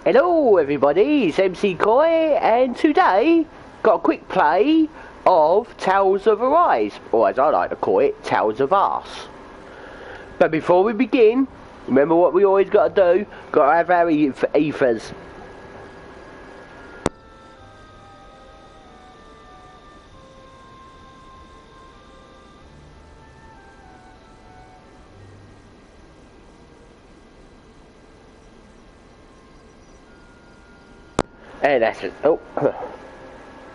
Hello everybody, it's MC Koi, and today got a quick play of Tales of Arise, or as I like to call it, Tales of Us. But before we begin, remember what we always got to do, got to have our ethers. And that's it. Oh,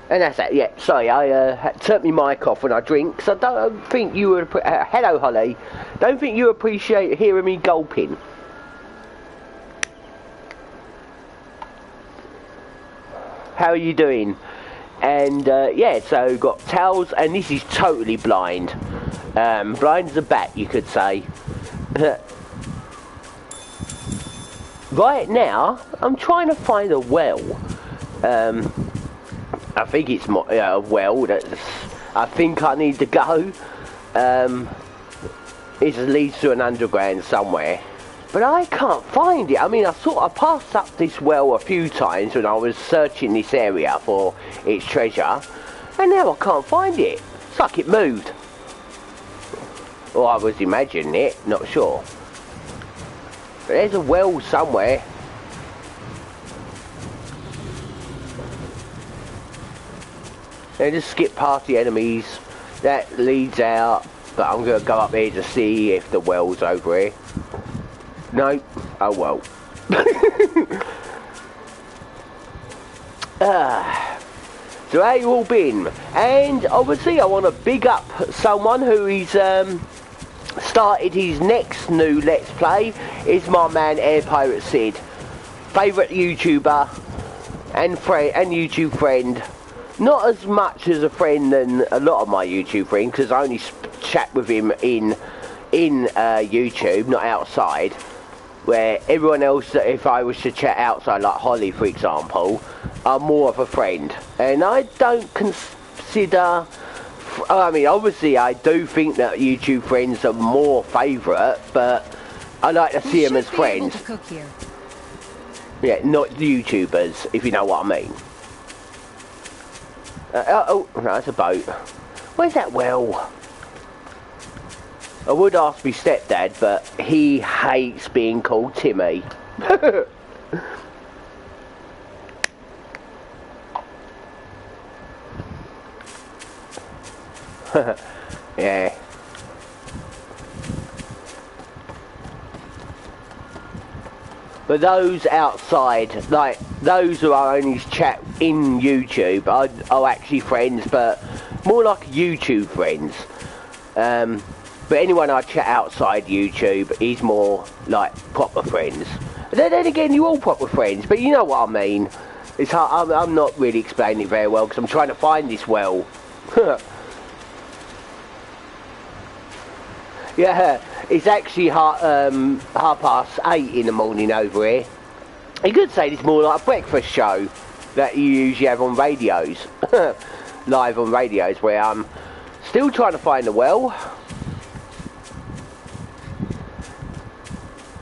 and that's it. Yeah, sorry, I turned my mic off when I drink, because I don't think you would. Hello, Holly. Don't think you appreciate hearing me gulping. How are you doing? And yeah, so got Tales, and this is totally blind. Blind as a bat, you could say. Right now, I'm trying to find a well. I think it's a well that's I think I need to go. It leads to an underground somewhere, but I can't find it. I mean, I passed up this well a few times when I was searching this area for its treasure, and now I can't find it. It's like it moved. Or I was imagining it, not sure. But there's a well somewhere. And just skip past the enemies. That leads out. But I'm going to go up here to see if the well's over here. No. Oh well. So how you all been? And obviously I want to big up someone who is started his next new Let's Play. Is my man Air Pirate Sid. Favourite YouTuber and YouTube friend. Not as much as a friend than a lot of my YouTube friends, because I only chat with him in YouTube, not outside. Where everyone else, if I was to chat outside, like Holly for example, are more of a friend. And I don't consider, I mean obviously I do think that YouTube friends are more favourite, but I like to see them as friends. Yeah, not YouTubers, if you know what I mean. Oh, no, that's a boat. Where's that well? I would ask my stepdad, but he hates being called Timmy. Yeah. But those outside, like those who are only chat in YouTube, are actually friends, but more like YouTube friends. But anyone I chat outside YouTube is more like proper friends. Then again, you're all proper friends, but you know what I mean. It's hard. I'm not really explaining it very well because I'm trying to find this well. Yeah, it's actually half past 8 in the morning over here. You could say it's more like a breakfast show that you usually have on radios. Live on radios, where I'm still trying to find the well.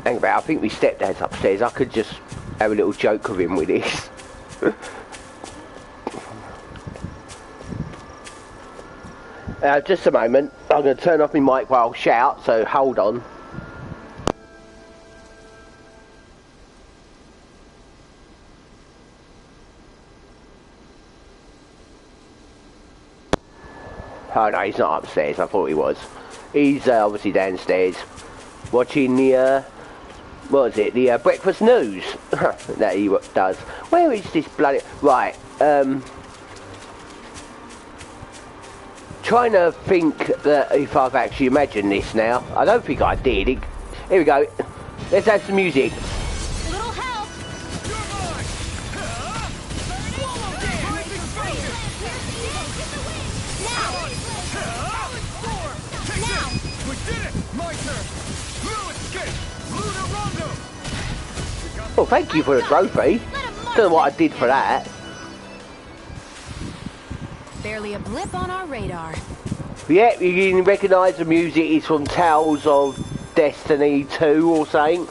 Hang about, I think my stepdad's upstairs. I could just have a little joke with him with this. Just a moment. I'm going to turn off my mic while I shout, so hold on. Oh no, he's not upstairs. I thought he was. He's obviously downstairs watching the, what is it, the breakfast news that he does. Where is this bloody... Right, trying to think that if I've actually imagined this now. I don't think I did. Here we go. Let's have some music. Little help. Now. We did it. My turn. Blue escape. Blue Rondo. Well, thank you for the trophy. Don't know what I did for that. Barely a blip on our radar. Yeah, you can recognise the music is from Tales of Destiny 2 or something,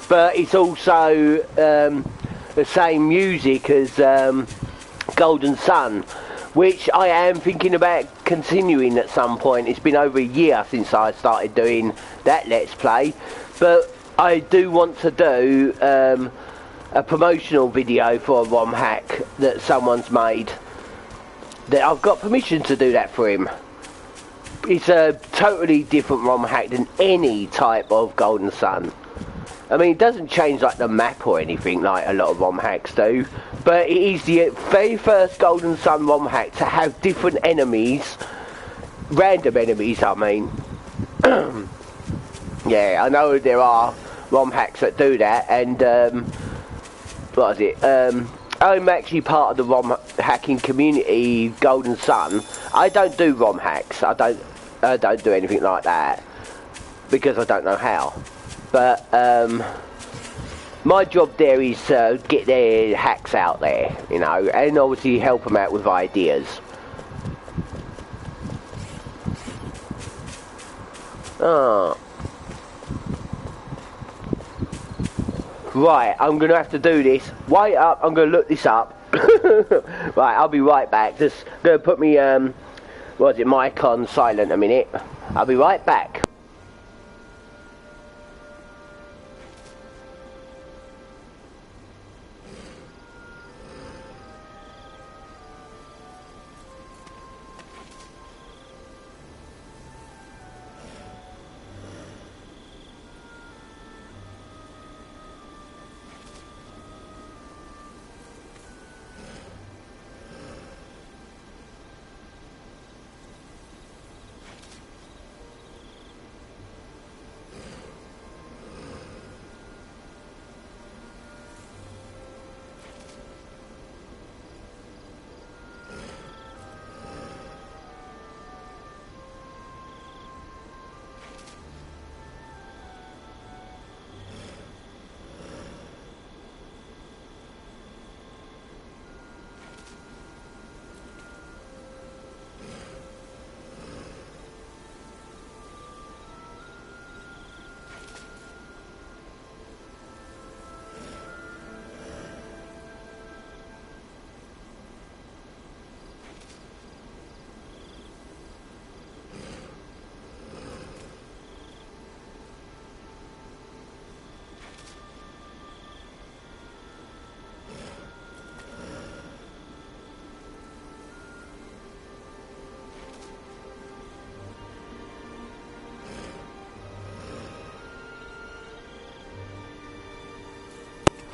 but it's also the same music as Golden Sun, which I am thinking about continuing at some point. It's been over a year since I started doing that Let's Play, but I do want to do a promotional video for a ROM hack that someone's made. That I've got permission to do that for him. It's a totally different ROM hack than any type of Golden Sun. I mean, it doesn't change like the map or anything like a lot of ROM hacks do, but it is the very first Golden Sun ROM hack to have different enemies, random enemies I mean. Yeah, I know there are ROM hacks that do that, and what is it? I'm actually part of the ROM hacking community, Golden Sun. I don't do ROM hacks. I don't do anything like that because I don't know how. But my job there is to get their hacks out there, you know, and obviously help them out with ideas. Oh. Right, I'm going to have to do this. Wait up, I'm going to look this up. Right, I'll be right back. Just going to put me, what is it, mic on silent a minute. I'll be right back.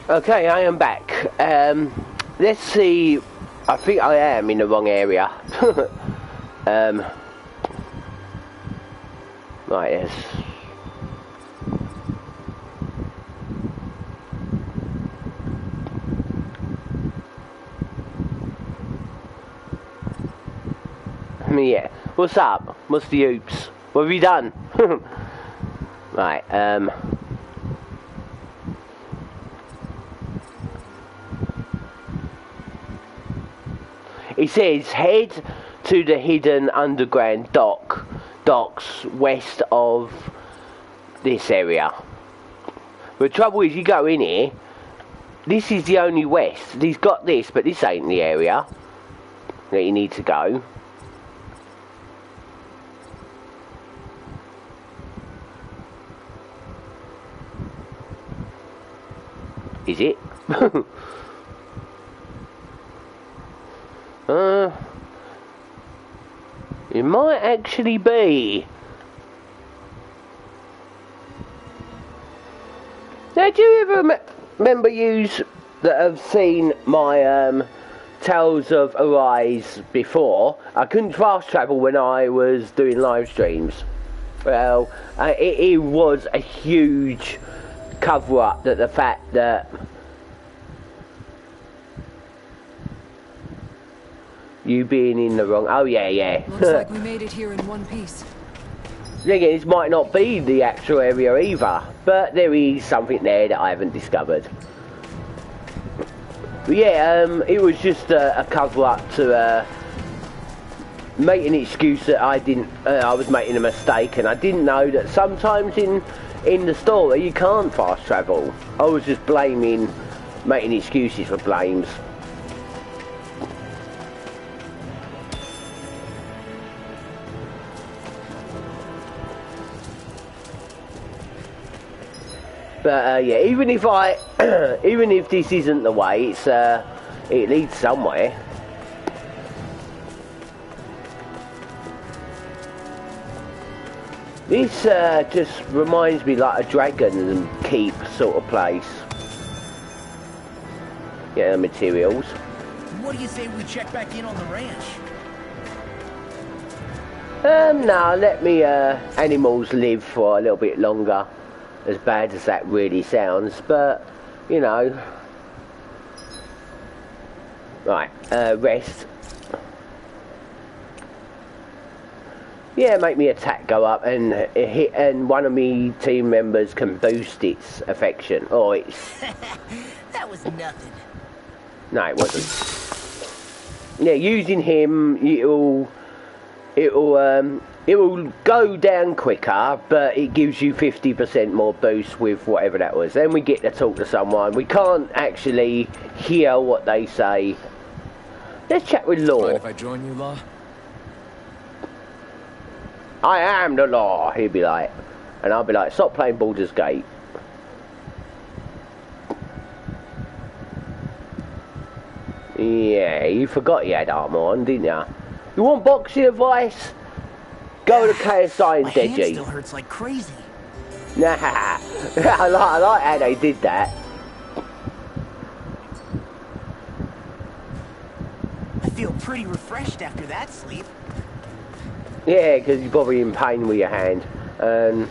Okay, I am back. Let's see. I think I am in the wrong area. Right, yes. Yeah. What's up? What's the oops? What have you done? Right, it says head to the hidden underground docks west of this area. The trouble is, you go in here, this is the only west. He's got this, but this ain't the area that you need to go. Is it? It might actually be. Now, do you ever remember yous that have seen my Tales of Arise before? I couldn't fast travel when I was doing live streams. Well, it was a huge cover up that the fact that you being in the wrong... Oh, yeah. Looks like we made it here in one piece. Again, this might not be the actual area either, but there is something there that I haven't discovered. But yeah, it was just a cover-up to make an excuse that I didn't... I was making a mistake, and I didn't know that sometimes in the story you can't fast travel. I was just blaming making excuses for blames. But yeah, even if even if this isn't the way, it leads somewhere. This just reminds me like a dragon keep sort of place. Yeah, the materials. What do you say we check back in on the ranch? No, let me animals live for a little bit longer. As bad as that really sounds, but you know. Right, rest. Yeah, make me attack go up and hit, and one of me team members can boost its affection. Or it's. That was nothing. No, it wasn't. Yeah, using him, it will go down quicker, but it gives you 50% more boost with whatever that was. Then we get to talk to someone. We can't actually hear what they say. Let's chat with Law. Mind if I join you, Law? I am the law, he'll be like. And I'll be like, stop playing Baldur's Gate. Yeah, you forgot you had armour on, didn't you? You want boxing advice? Go to KSI and My hand Deji. still hurts like crazy. Nah, I like how they did that. I feel pretty refreshed after that sleep. Yeah, because you're probably in pain with your hand. And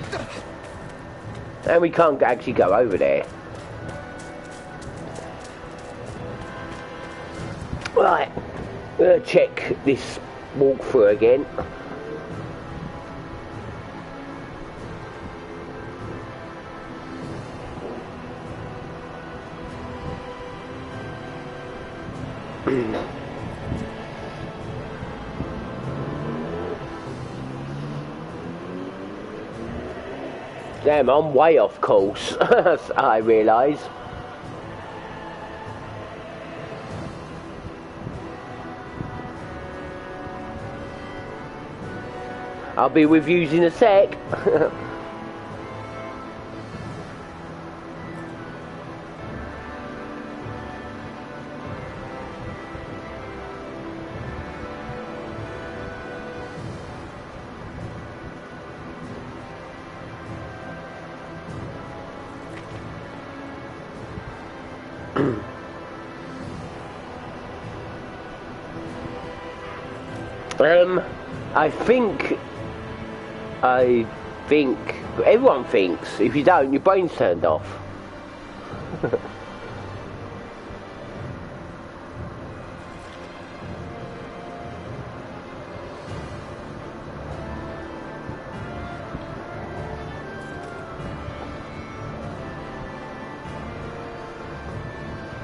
we can't actually go over there. Right, we'll check this walkthrough again. Damn, I'm way off course, I realise. I'll be with you in a sec. I think everyone thinks. If you don't, your brain's turned off.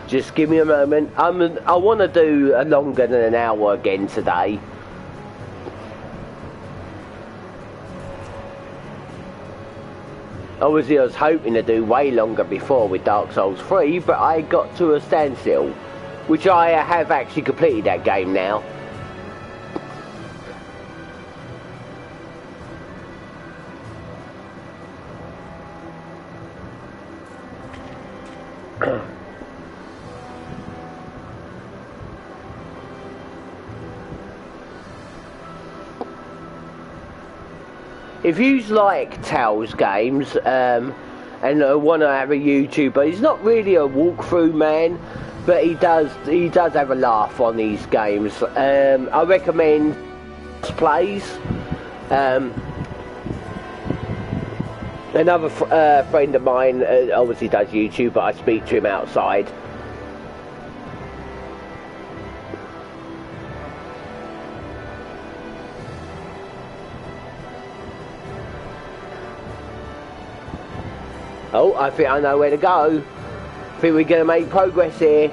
Just give me a moment. I want to do a longer than an hour again today. Obviously, I was hoping to do way longer before with Dark Souls 3, but I got to a standstill, which I have actually completed that game now. If you like Tales games and want to have a YouTuber, he's not really a walkthrough man, but he does have a laugh on these games. I recommend Plays. Another friend of mine obviously does YouTube, but I speak to him outside. Oh, I think I know where to go. I think we're going to make progress here.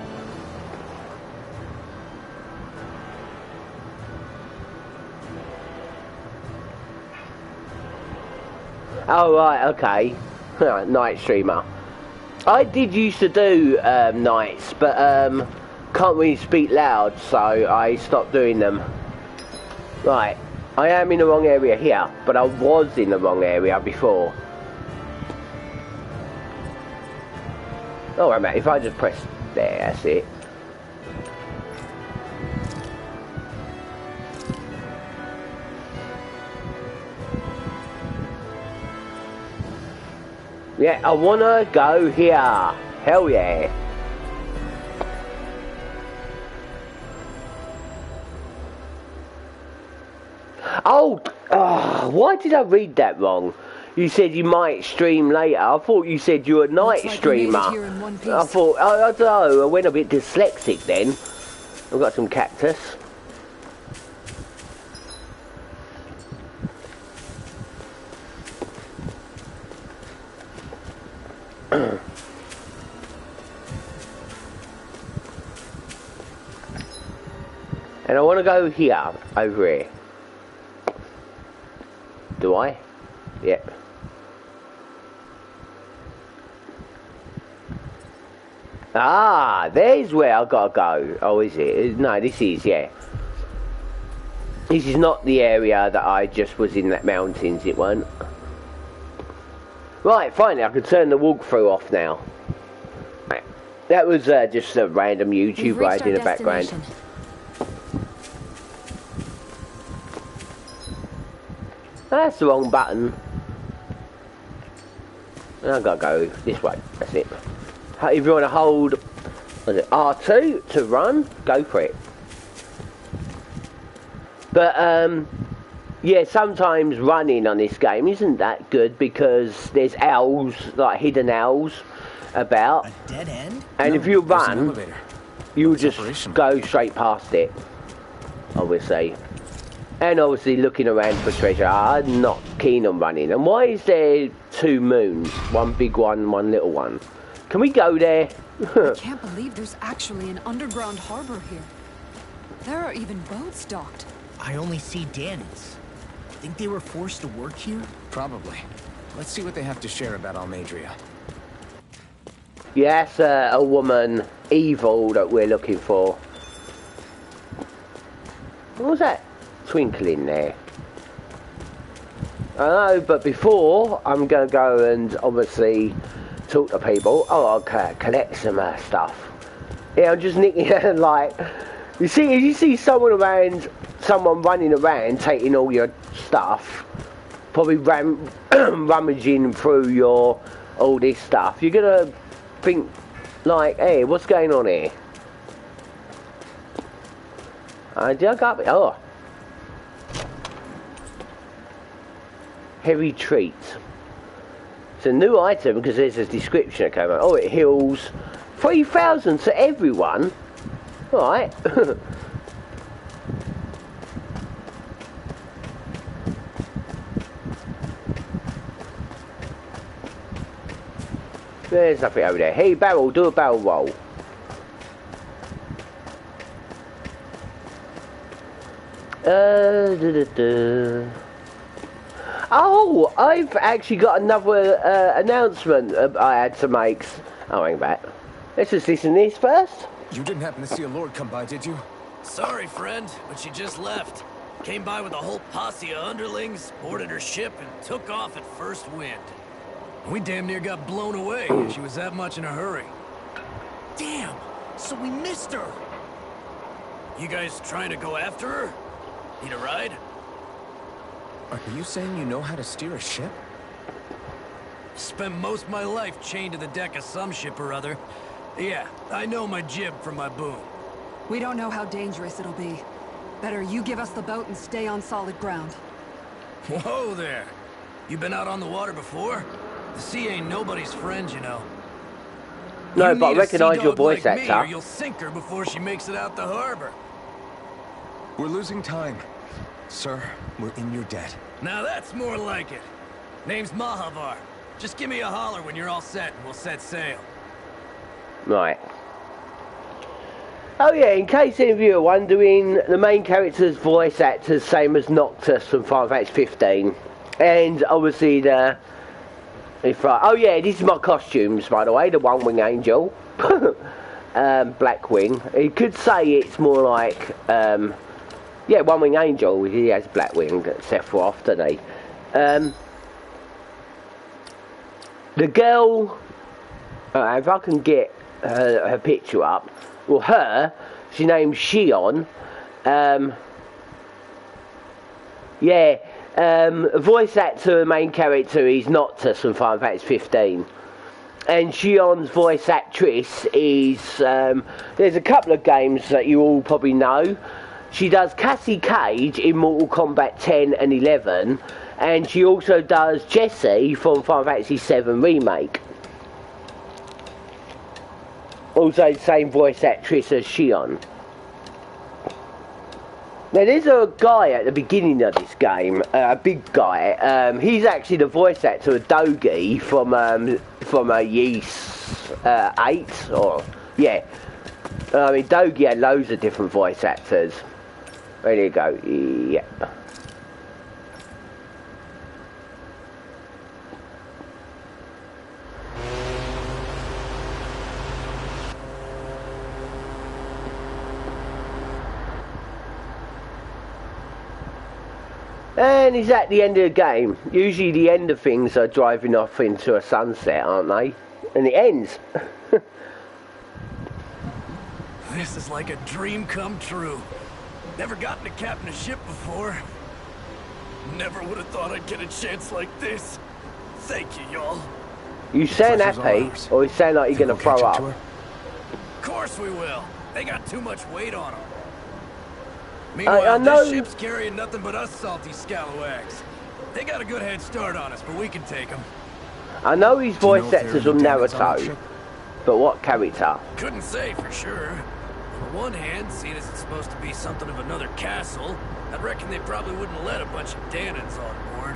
Oh, right, okay. Night streamer. I did used to do nights, but can't really speak loud, so I stopped doing them. Right, I am in the wrong area here, but I was in the wrong area before. Oh, wait a minute, if I just press there, that's it. Yeah, I wanna go here. Hell yeah. Oh, why did I read that wrong? You said you might stream later. I thought you said you were a night streamer. I thought, I don't know, I went a bit dyslexic then. I've got some cactus. And I want to go here, over here. Do I? Yep. Ah, there's where I gotta go. Oh, is it? No, this is, yeah. This is not the area that I just was in, that mountains, it weren't. Right, finally, I can turn the walkthrough off now. Right. That was just a random YouTube ride in the background. That's the wrong button. I've got to go this way. That's it. If you want to hold, what is it, R2 to run, go for it. But yeah, sometimes running on this game isn't that good because there's owls, like hidden owls, about. A dead end? And No, if you there's an run, elevator. you'll It's just operational. go straight past it. Obviously. And obviously looking around for treasure. I'm not keen on running. And why is there two moons? One big one, one little one. Can we go there? I can't believe there's actually an underground harbor here. There are even boats docked. I only see Dannons. Think they were forced to work here? Probably. Let's see what they have to share about Almadria. Yeah, that's a woman evil that we're looking for. What was that twinkling there? I know, but before I'm going to go and obviously talk to people. Oh, okay, collect some stuff. Yeah, I'm just nicking like, you see, if you see someone running around taking all your stuff, probably rummaging through all this stuff, you're gonna think like, hey, what's going on here? I dug up. Oh, heavy treat. It's a new item because there's a description that came out. Oh, it heals 3,000 to everyone. Right. There's nothing over there. Hey, barrel, do a barrel roll. Oh, I've actually got another announcement I had to make. Oh, hang back. Let's just listen to this first. You didn't happen to see a lord come by, did you? Sorry, friend, but she just left. Came by with a whole posse of underlings, boarded her ship, and took off at first wind. We damn near got blown away. She was that much in a hurry. Damn! So we missed her! You guys trying to go after her? Need a ride? Are you saying you know how to steer a ship? Spent most of my life chained to the deck of some ship or other. Yeah, I know my jib from my boom. We don't know how dangerous it'll be. Better you give us the boat and stay on solid ground. Whoa there! You been out on the water before? The sea ain't nobody's friend, you know. No, You but I need a recognise sea your dog voice like me, or actor. you'll sink her before she makes it out the harbor. We're losing time. Sir, we're in your debt. Now that's more like it. Name's Mahavar. Just give me a holler when you're all set and we'll set sail. Right. Oh yeah, in case any of you are wondering, the main character's voice actor's same as Noctis from Final Fantasy 15. And obviously the If oh yeah, this is my costumes, by the way. The One Wing Angel, Black Wing. You could say it's more like, yeah, One Wing Angel. He has Black Wing, Sephiroth, doesn't he? The girl, if I can get her picture up, well, she's named Shion. Yeah. Voice actor, main character is Noctis from Final Fantasy 15. And Shion's voice actress is, there's a couple of games that you all probably know. She does Cassie Cage in Mortal Kombat 10 and 11, and she also does Jessie from Final Fantasy 7 Remake. Also the same voice actress as Shion. Now there's a guy at the beginning of this game, a big guy. He's actually the voice actor of Dogi from Ys 8, or yeah. I mean Dogi had loads of different voice actors. There you go. Yeah. And he's at the end of the game. Usually the end of things are driving off into a sunset, aren't they? And it ends. This is like a dream come true. Never gotten to captain a ship before. Never would have thought I'd get a chance like this. Thank you, y'all. You sound happy, or you sound like you're going to throw up? Of course we will. They got too much weight on them. Meanwhile, I know... this ship's carrying nothing but us salty scalawags. They got a good head start on us, but we can take them. I know his voice actor's from Naruto, but what character? Couldn't say for sure. On the one hand, seeing as it's supposed to be something of another castle, I'd reckon they probably wouldn't let a bunch of Danans on board.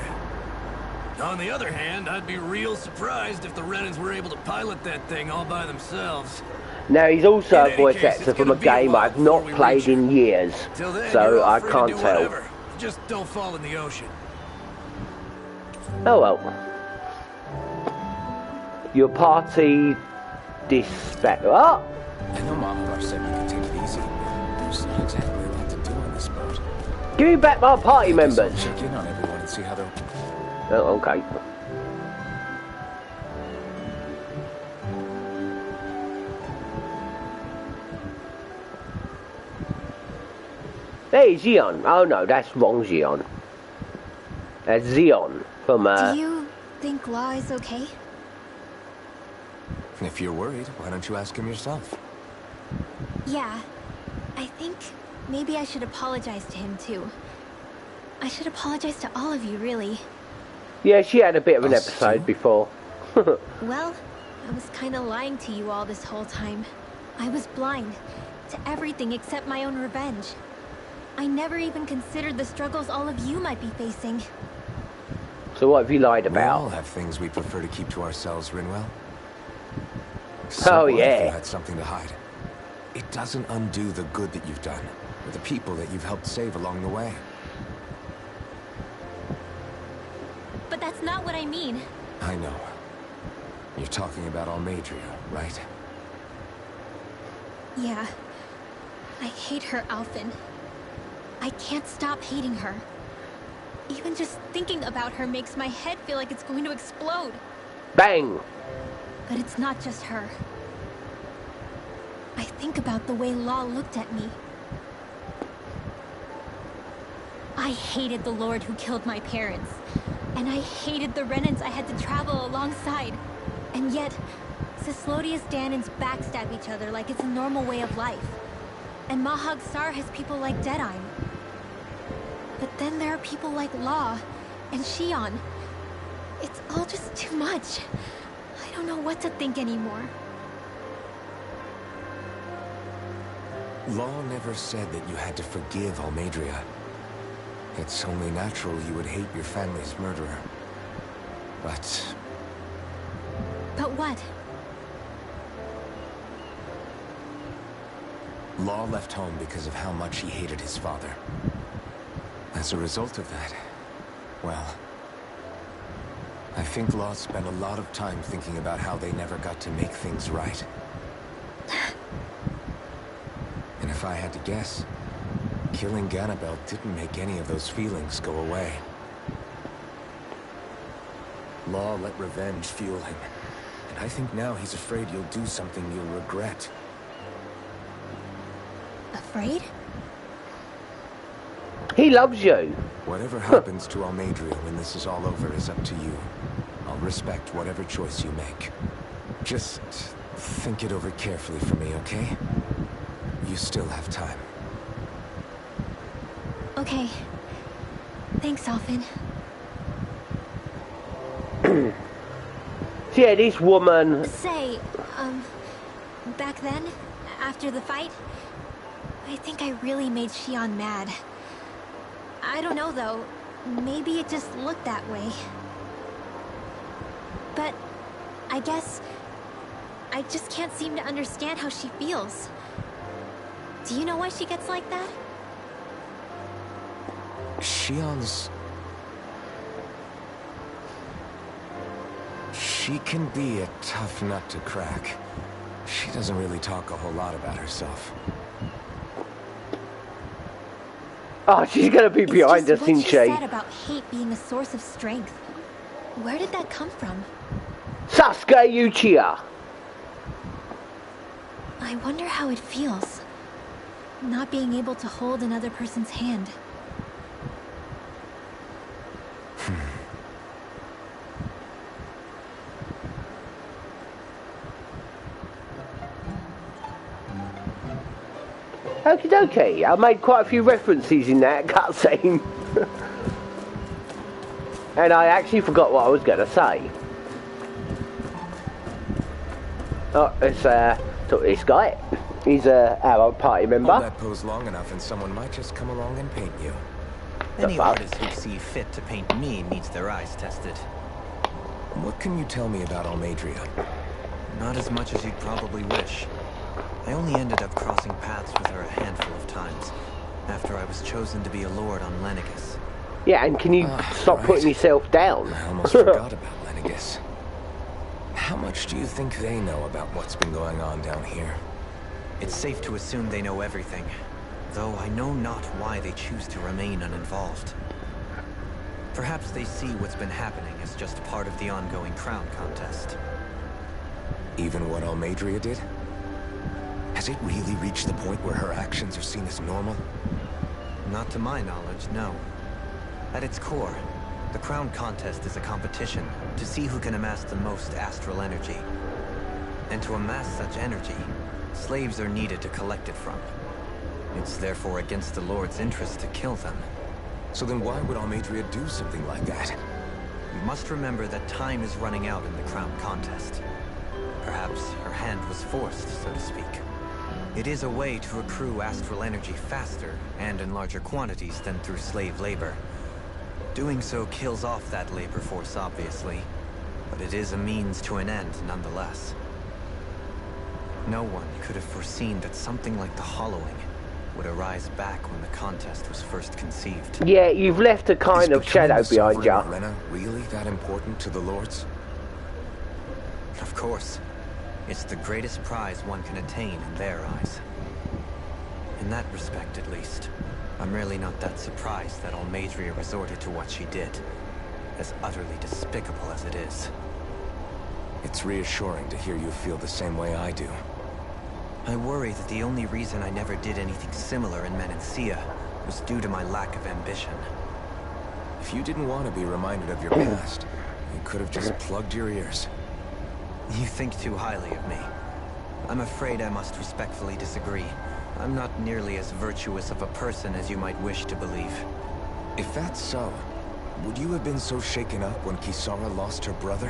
On the other hand, I'd be real surprised if the Renans were able to pilot that thing all by themselves. Now he's also a voice actor from a game I've not played in years, so I can't tell. Just don't fall in the ocean. Oh well. Your party dispatch. Oh! I know Mama said we could take it easy. There's not exactly a lot to do on this boat. Give me back my party members. Check in on everyone and see how they're... Oh, okay. Hey, Xeon. Oh no, that's wrong Xeon. That's Xeon from Do you think Law is okay? If you're worried, why don't you ask him yourself? Yeah. I think maybe I should apologize to him too. I should apologize to all of you, really. Yeah, she had a bit of an episode before. Well, I was kind of lying to you all this whole time. I was blind to everything except my own revenge. I never even considered the struggles all of you might be facing. So what have you lied We about? all have things we prefer to keep to ourselves, Rinwell. Oh, What if yeah. you had something to hide? It doesn't undo the good that you've done, or the people that you've helped save along the way. But that's not what I mean. I know. You're talking about Almadria, right? Yeah. I hate her, Alphen. I can't stop hating her. Even just thinking about her makes my head feel like it's going to explode. Bang! But it's not just her. I think about the way Law looked at me. I hated the Lord who killed my parents. And I hated the Renans I had to travel alongside. And yet, Cislotius Danans backstab each other like it's a normal way of life. And Mahag Sar has people like Deadeye. But then there are people like Law and Shion. It's all just too much. I don't know what to think anymore. Law never said that you had to forgive Almadria. It's only natural you would hate your family's murderer. But... But what? Law left home because of how much he hated his father. As a result of that, well... I think Law spent a lot of time thinking about how they never got to make things right. And if I had to guess, killing Ganabel didn't make any of those feelings go away. Law let revenge fuel him, and I think now he's afraid you'll do something you'll regret. Afraid? He loves you. Whatever happens to Almadria when this is all over is up to you. I'll respect whatever choice you make. Just think it over carefully for me, okay? You still have time. Okay. Thanks, Alphen. Yeah, this woman... Say, back then, after the fight, I think I really made Xion mad. I don't know, though. Maybe it just looked that way. But I guess I just can't seem to understand how she feels. Do you know why she gets like that? Xion's... She can be a tough nut to crack. She doesn't really talk a whole lot about herself. Oh, she's gonna be behind us, isn't What she? said about hate being a source of strength. Where did that come from? Sasuke Uchiha. I wonder how it feels, not being able to hold another person's hand. Okie dokie. I made quite a few references in that cutscene. And I actually forgot what I was going to say. Oh, it's this guy. He's our party member. Hold that pose long enough and someone might just come along and paint you. Any fuck? artist who see fit to paint me needs their eyes tested. What can you tell me about Almadria? Not as much as you'd probably wish. I only ended up crossing paths with her a handful of times, after I was chosen to be a lord on Lenegus. Yeah, and can you stop right. putting yourself down? I almost forgot about Lenegus. How much do you think they know about what's been going on down here? It's safe to assume they know everything, though I know not why they choose to remain uninvolved. Perhaps they see what's been happening as just part of the ongoing crown contest. Even what Almadria did? Has it really reached the point where her actions are seen as normal? Not to my knowledge, no. At its core, the crown contest is a competition to see who can amass the most astral energy. And to amass such energy, slaves are needed to collect it from. It's therefore against the Lord's interest to kill them. So then why would Almadria do something like that? You must remember that time is running out in the crown contest. Perhaps her hand was forced, so to speak. It is a way to accrue astral energy faster and in larger quantities than through slave labor. Doing so kills off that labor force, obviously, but it is a means to an end nonetheless. No one could have foreseen that something like the Hollowing would arise back when the contest was first conceived. Yeah, you've left a kind of shadow behind you. Is Lena really that important to the Lords? Of course. It's the greatest prize one can attain in their eyes. In that respect, at least, I'm really not that surprised that Almadria resorted to what she did, as utterly despicable as it is. It's reassuring to hear you feel the same way I do. I worry that the only reason I never did anything similar in Menancia was due to my lack of ambition. If you didn't want to be reminded of your past, you could have just plugged your ears. You think too highly of me. I'm afraid I must respectfully disagree. I'm not nearly as virtuous of a person as you might wish to believe. If that's so, would you have been so shaken up when Kisara lost her brother?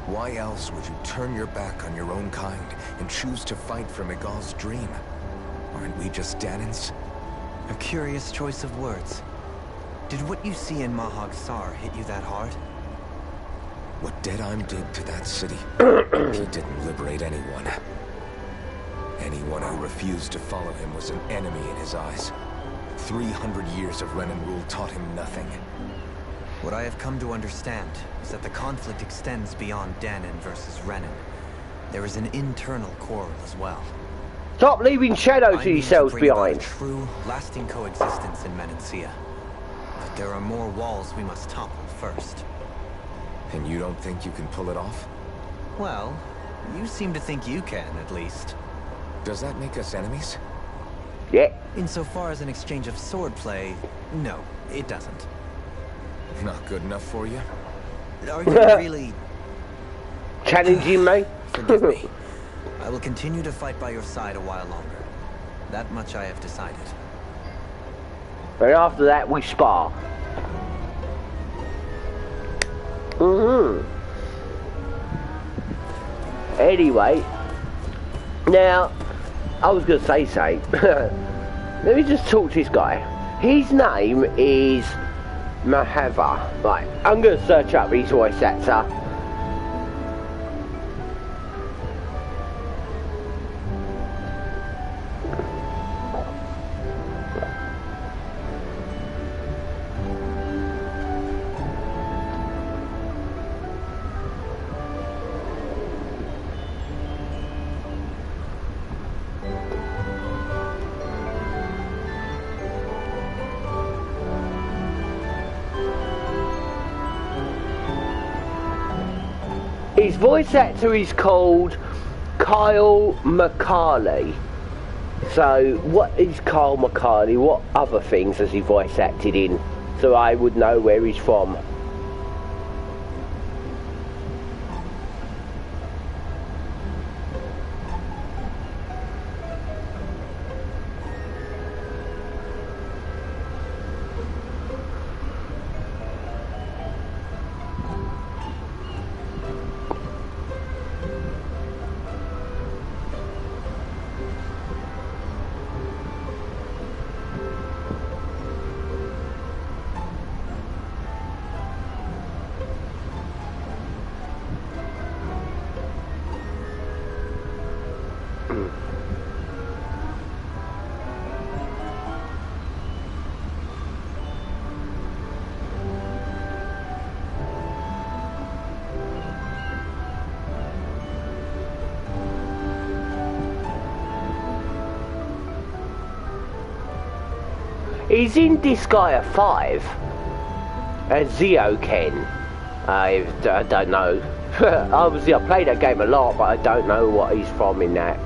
Why else would you turn your back on your own kind and choose to fight for Miguel's dream? Aren't we just Danans? A curious choice of words. Did what you see in Mahag Sar hit you that hard? What Deadheim did to that city, he didn't liberate anyone. Anyone who refused to follow him was an enemy in his eyes. 300 years of Renan rule taught him nothing. What I have come to understand is that the conflict extends beyond Danon versus Renan. There is an internal quarrel as well. Stop leaving shadows I to mean yourselves to bring about behind. a true, lasting coexistence in Menancia. But there are more walls we must topple first. And you don't think you can pull it off? Well, you seem to think you can, at least. Does that make us enemies? Yeah. Insofar as an exchange of swordplay, no, it doesn't. Not good enough for you? Are you really... Challenging me? Forgive me. I will continue to fight by your side a while longer. That much I have decided. And after that, we spar. Anyway, now, I was going to say something. Let me just talk to this guy. His name is Mahava. Right, I'm going to search up his voice actor. His voice actor is called Kyle McCarley. So, what is Kyle McCarley? What other things has he voice acted in? So I would know where he's from. He's in Disgaea 5 as Zio Ken. I don't know. Obviously I played that game a lot, but I don't know what he's from in that.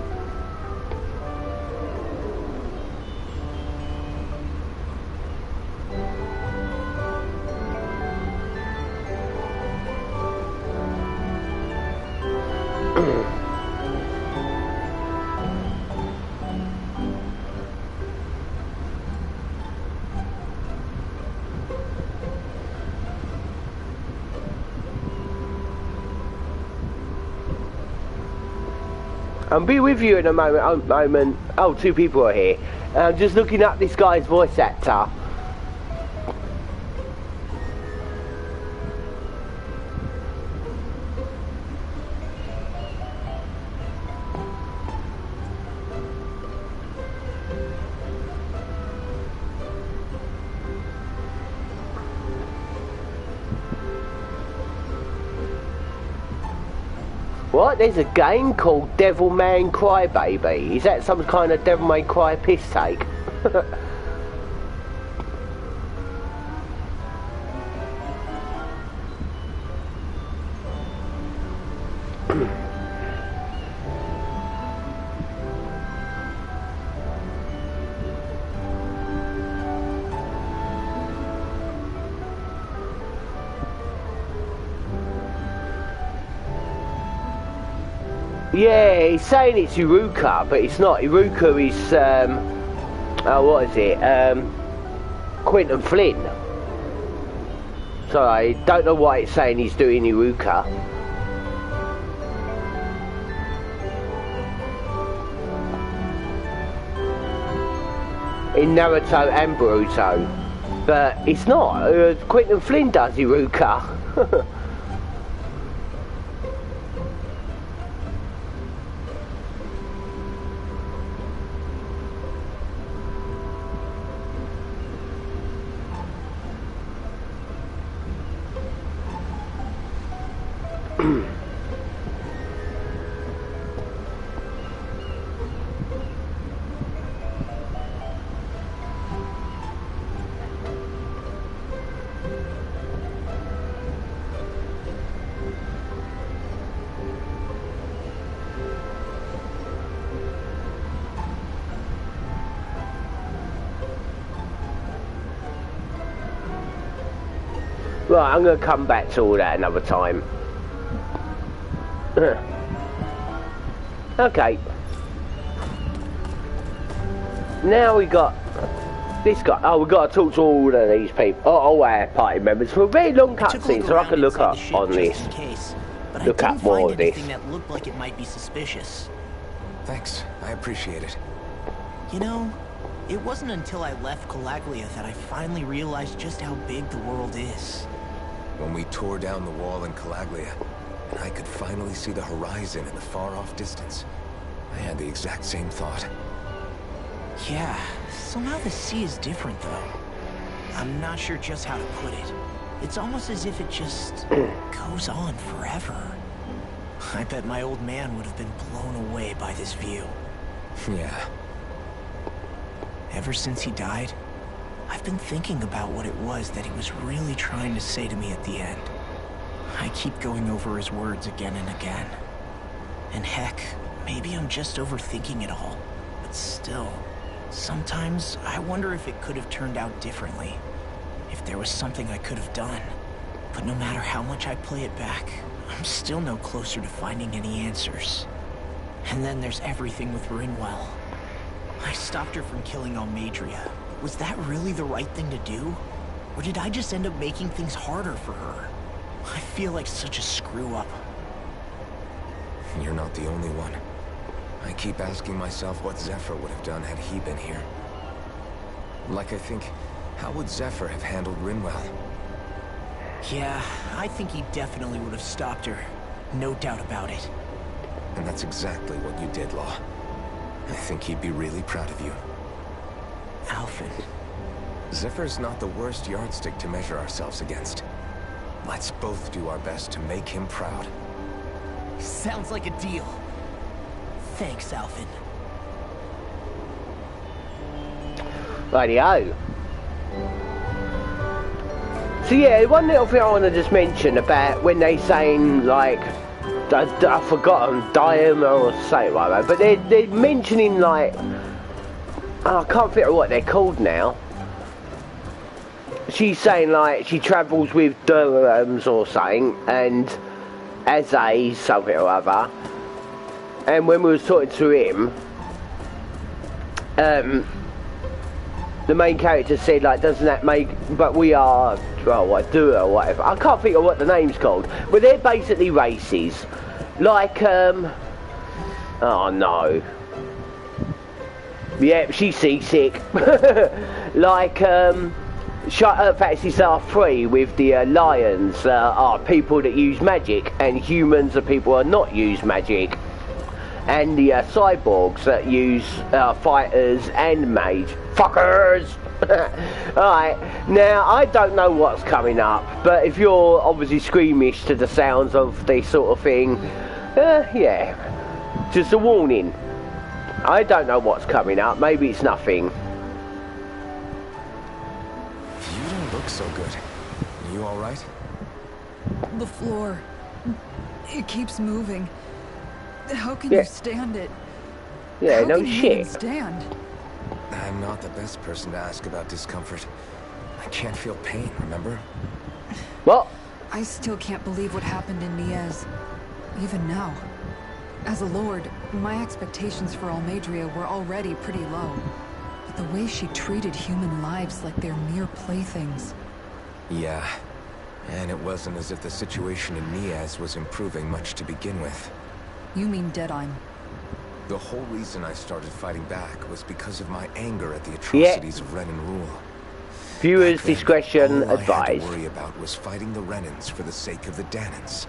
I'll be with you in a moment. Oh, two people are here. I'm just looking up this guy's voice actor. What? There's a game called Devilman Crybaby. Is that some kind of Devil May Cry piss take? Yeah, he's saying it's Iruka, but it's not. Iruka is, what is it? Quentin Flynn. So I don't know why it's saying he's doing Iruka. In Naruto and Boruto. But it's not. Quentin Flynn does Iruka. Right, I'm going to come back to all that another time. Okay. Now we got this guy. Oh, we got to talk to all of these people. All our party members for a very long cutscene, so I can look up on this. Look up more of this. That looked like it might be suspicious. Thanks, I appreciate it. You know, it wasn't until I left Calaglia that I finally realized just how big the world is. When we tore down the wall in Calaglia, and I could finally see the horizon in the far-off distance, I had the exact same thought. Yeah, somehow the sea is different though. I'm not sure just how to put it. It's almost as if it just goes on forever. I bet my old man would have been blown away by this view. Yeah. Ever since he died, I've been thinking about what it was that he was really trying to say to me at the end. I keep going over his words again and again. And heck, maybe I'm just overthinking it all. But still, sometimes I wonder if it could have turned out differently. If there was something I could have done. But no matter how much I play it back, I'm still no closer to finding any answers. And then there's everything with Rinwell. I stopped her from killing Almadria. Was that really the right thing to do? Or did I just end up making things harder for her? I feel like such a screw-up. You're not the only one. I keep asking myself what Zephyr would have done had he been here. Like I think, how would Zephyr have handled Rinwell? Yeah, I think he definitely would have stopped her. No doubt about it. And that's exactly what you did, Law. I think he'd be really proud of you. Alphen. Zephyr's not the worst yardstick to measure ourselves against. Let's both do our best to make him proud. Sounds like a deal. Thanks, Alphen. Rightio. So yeah, one little thing I want to just mention about when they saying like, I forgot Diam or something like that, but they're mentioning like, I can't figure out what they're called now. She's saying like she travels with Durhams or something, and Azay something or other. And when we was talking to him, the main character said like, doesn't that make? But we are, well, what do or whatever. I can't think of what the name's called, but they're basically races. Like oh no. Yeah, she's seasick. Like Fantasy Star 3 with the lions are people that use magic, and humans are people who are not use magic, and the cyborgs that use fighters and mage fuckers. Alright, now I don't know what's coming up, but if you're obviously squeamish to the sounds of this sort of thing, yeah, just a warning. I don't know what's coming up. Maybe it's nothing. You don't look so good. You all right? The floor. It keeps moving. How can you stand it? Yeah, How no can you shit. even stand? I'm not the best person to ask about discomfort. I can't feel pain, remember? What? I still can't believe what happened in Niez. Even now. As a lord, my expectations for Almadria were already pretty low. But the way she treated human lives like they're mere playthings. Yeah. And it wasn't as if the situation in Niez was improving much to begin with. You mean Deadheim? The whole reason I started fighting back was because of my anger at the atrocities of Renan rule. Viewers' discretion all advised. I had to worry about was fighting the Renans for the sake of the Danans.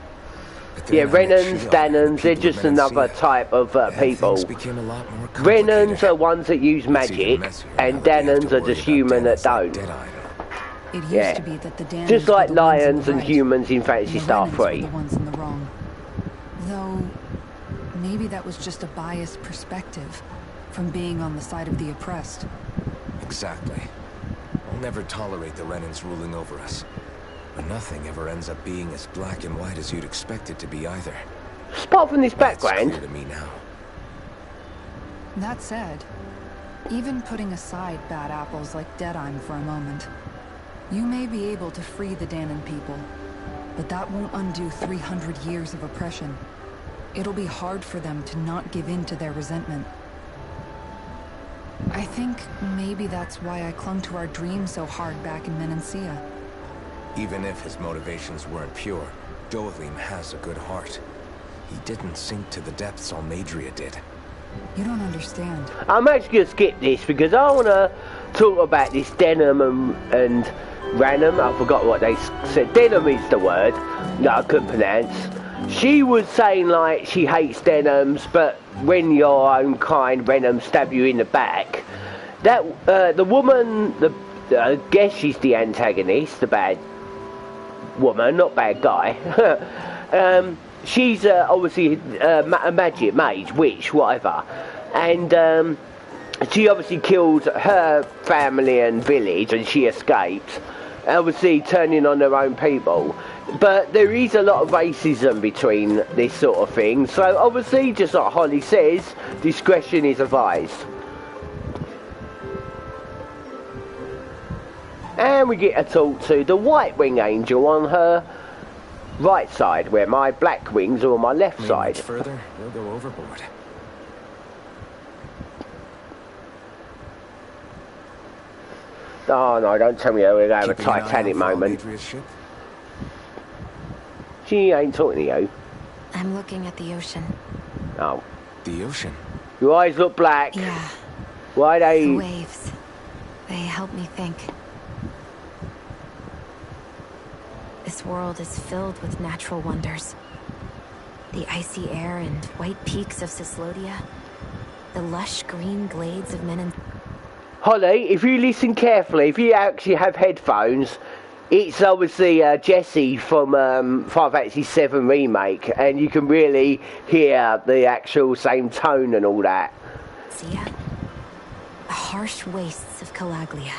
Yeah, Renans, Danans, they're just another type of people. Renans are ones that use magic, and Danans are just human that don't. It used to be that the Danans just like were the ones in lions the and right, humans in Fantasy and the Star Renans 3. were the ones in the wrong. Though, maybe that was just a biased perspective from being on the side of the oppressed. Exactly. I'll never tolerate the Renans ruling over us. But nothing ever ends up being as black and white as you'd expect it to be either. Apart from this background. That's clear to me now. That said, even putting aside bad apples like Deadheim for a moment, You may be able to free the Danon people, but that won't undo 300 years of oppression. It'll be hard for them to not give in to their resentment. I think maybe that's why I clung to our dream so hard back in Menancia. Even if his motivations weren't pure, Dohalim has a good heart. He didn't sink to the depths Almadria did. You don't understand. I'm actually going to skip this because I want to talk about this Denim and Ranum. I forgot what they said. Denim is the word that I couldn't pronounce. She was saying like she hates Denims, but when your own kind Venom stab you in the back, that the woman, I guess she's the antagonist, the bad woman, not bad guy. She's obviously a magic mage, witch, whatever, and she obviously killed her family and village, and she escaped, obviously turning on their own people. But there is a lot of racism between this sort of thing, so obviously, just like Holly says, discretion is advised. And we get to talk to the White Wing Angel on her right side, where my black wings are on my left side. Much further, we'll go overboard. Oh no, don't tell me we're going to have a Titanic moment. She ain't talking to you. I'm looking at the ocean. Oh. The ocean? Your eyes look black. Yeah. Why they... The waves. They help me think. This world is filled with natural wonders. The icy air and white peaks of Cislodia. The lush green glades of Menancia. Holly, if you listen carefully, if you actually have headphones, it's obviously Jesse from Final Fantasy VII Remake, and you can really hear the actual same tone and all that. The harsh wastes of Calaglia.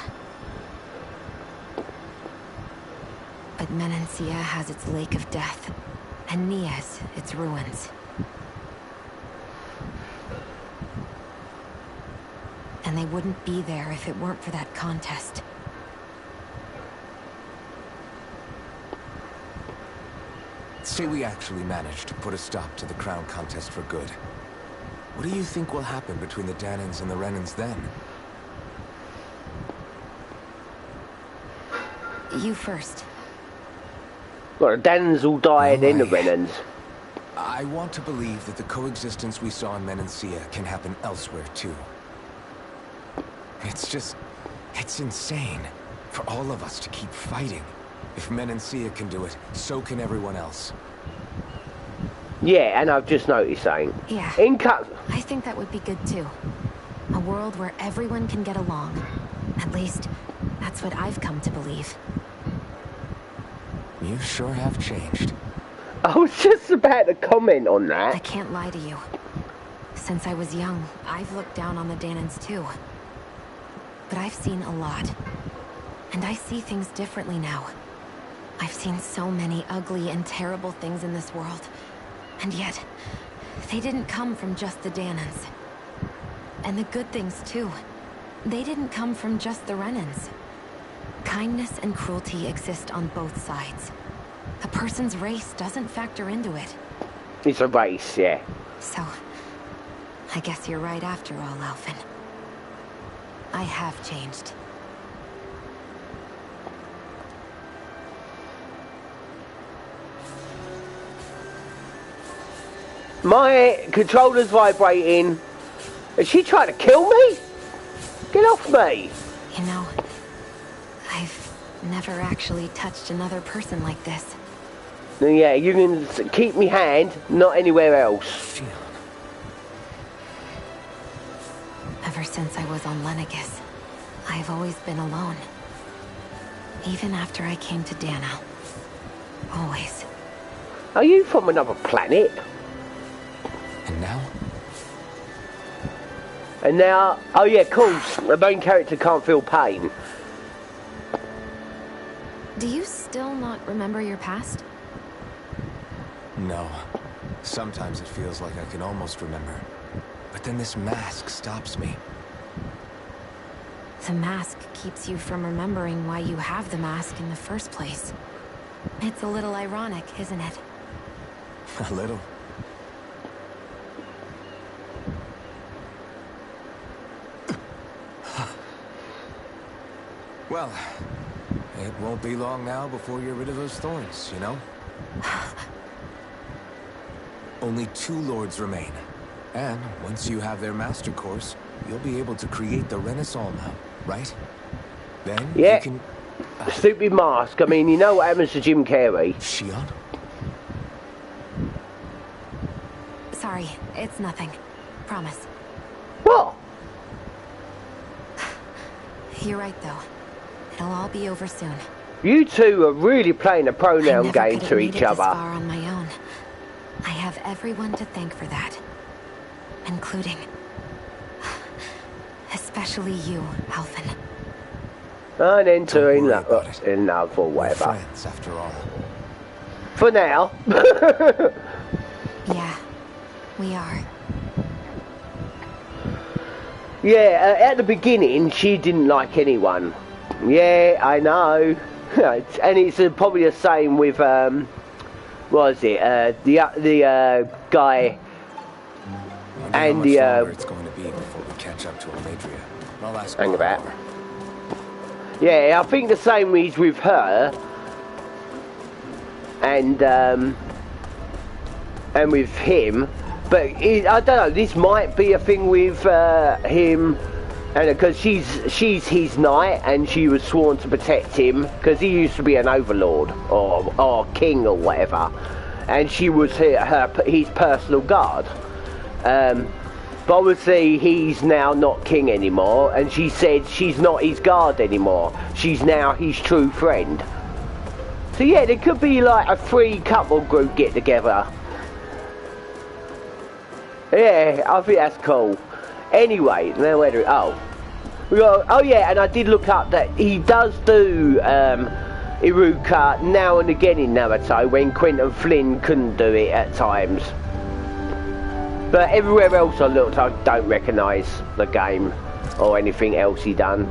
But Menancia has its Lake of Death, and Nias its ruins. And they wouldn't be there if it weren't for that contest. Say we actually managed to put a stop to the crown contest for good. What do you think will happen between the Danons and the Renans then? You first. Well, the Danons will die and then the Renans. I want to believe that the coexistence we saw in Menancia can happen elsewhere too. It's insane for all of us to keep fighting. If Menancia can do it, so can everyone else. Yeah, and I've just noticed something. Yeah. I think that would be good too. A world where everyone can get along. At least, that's what I've come to believe. You sure have changed. I was just about to comment on that. I can't lie to you. Since I was young, I've looked down on the Danons too. But I've seen a lot. And I see things differently now. I've seen so many ugly and terrible things in this world. And yet, they didn't come from just the Danons. And the good things too. They didn't come from just the Renans. Kindness and cruelty exist on both sides. A person's race doesn't factor into it. It's a race, yeah. So, I guess you're right after all, Alphen. I have changed. My controller's vibrating. Is she trying to kill me? Get off me! You know, I've never actually touched another person like this. Yeah, you can keep me hand, not anywhere else. Ever since I was on Lenegis, I've always been alone. Even after I came to Dana. Always. Are you from another planet? And now? And now, oh yeah, of course, the main character can't feel pain. Do you still not remember your past? No. Sometimes it feels like I can almost remember. But then this mask stops me. The mask keeps you from remembering why you have the mask in the first place. It's a little ironic, isn't it? A little. Well, it won't be long now before you're rid of those thorns, you know? Only 2 lords remain. And once you have their master course, you'll be able to create the Renaissance, right? Then yeah. you can... Stupid mask. I mean, you know what happens to Jim Carrey. Shion? Sorry, it's nothing. Promise. What? You're right, though. It'll all be over soon. You two are really playing a pronoun game to each This other. far on my own. I have everyone to thank for that, including, especially you, Alvin. And entering Don't worry about it. in love or We're whatever. friends, after all. For now. Yeah, we are. Yeah, at the beginning, she didn't like anyone. Yeah, I know. And it's probably the same with, what is it, the guy and the, It's going to be before we catch up to Almadria. I'll ask hang Mom. about. Yeah, I think the same is with her and with him. But I don't know, this might be a thing with him, and because she's his knight and she was sworn to protect him because he used to be an overlord or king or whatever, and she was his personal guard. But obviously he's now not king anymore, and she said she's not his guard anymore. She's now his true friend. So yeah, there could be like a 3-couple group get together. Yeah, I think that's cool. Anyway, now where do we... Oh yeah, and I did look up that he does do Iruka now and again in Naruto when Quentin Flynn couldn't do it at times. But everywhere else I looked, I don't recognise the game or anything else he done.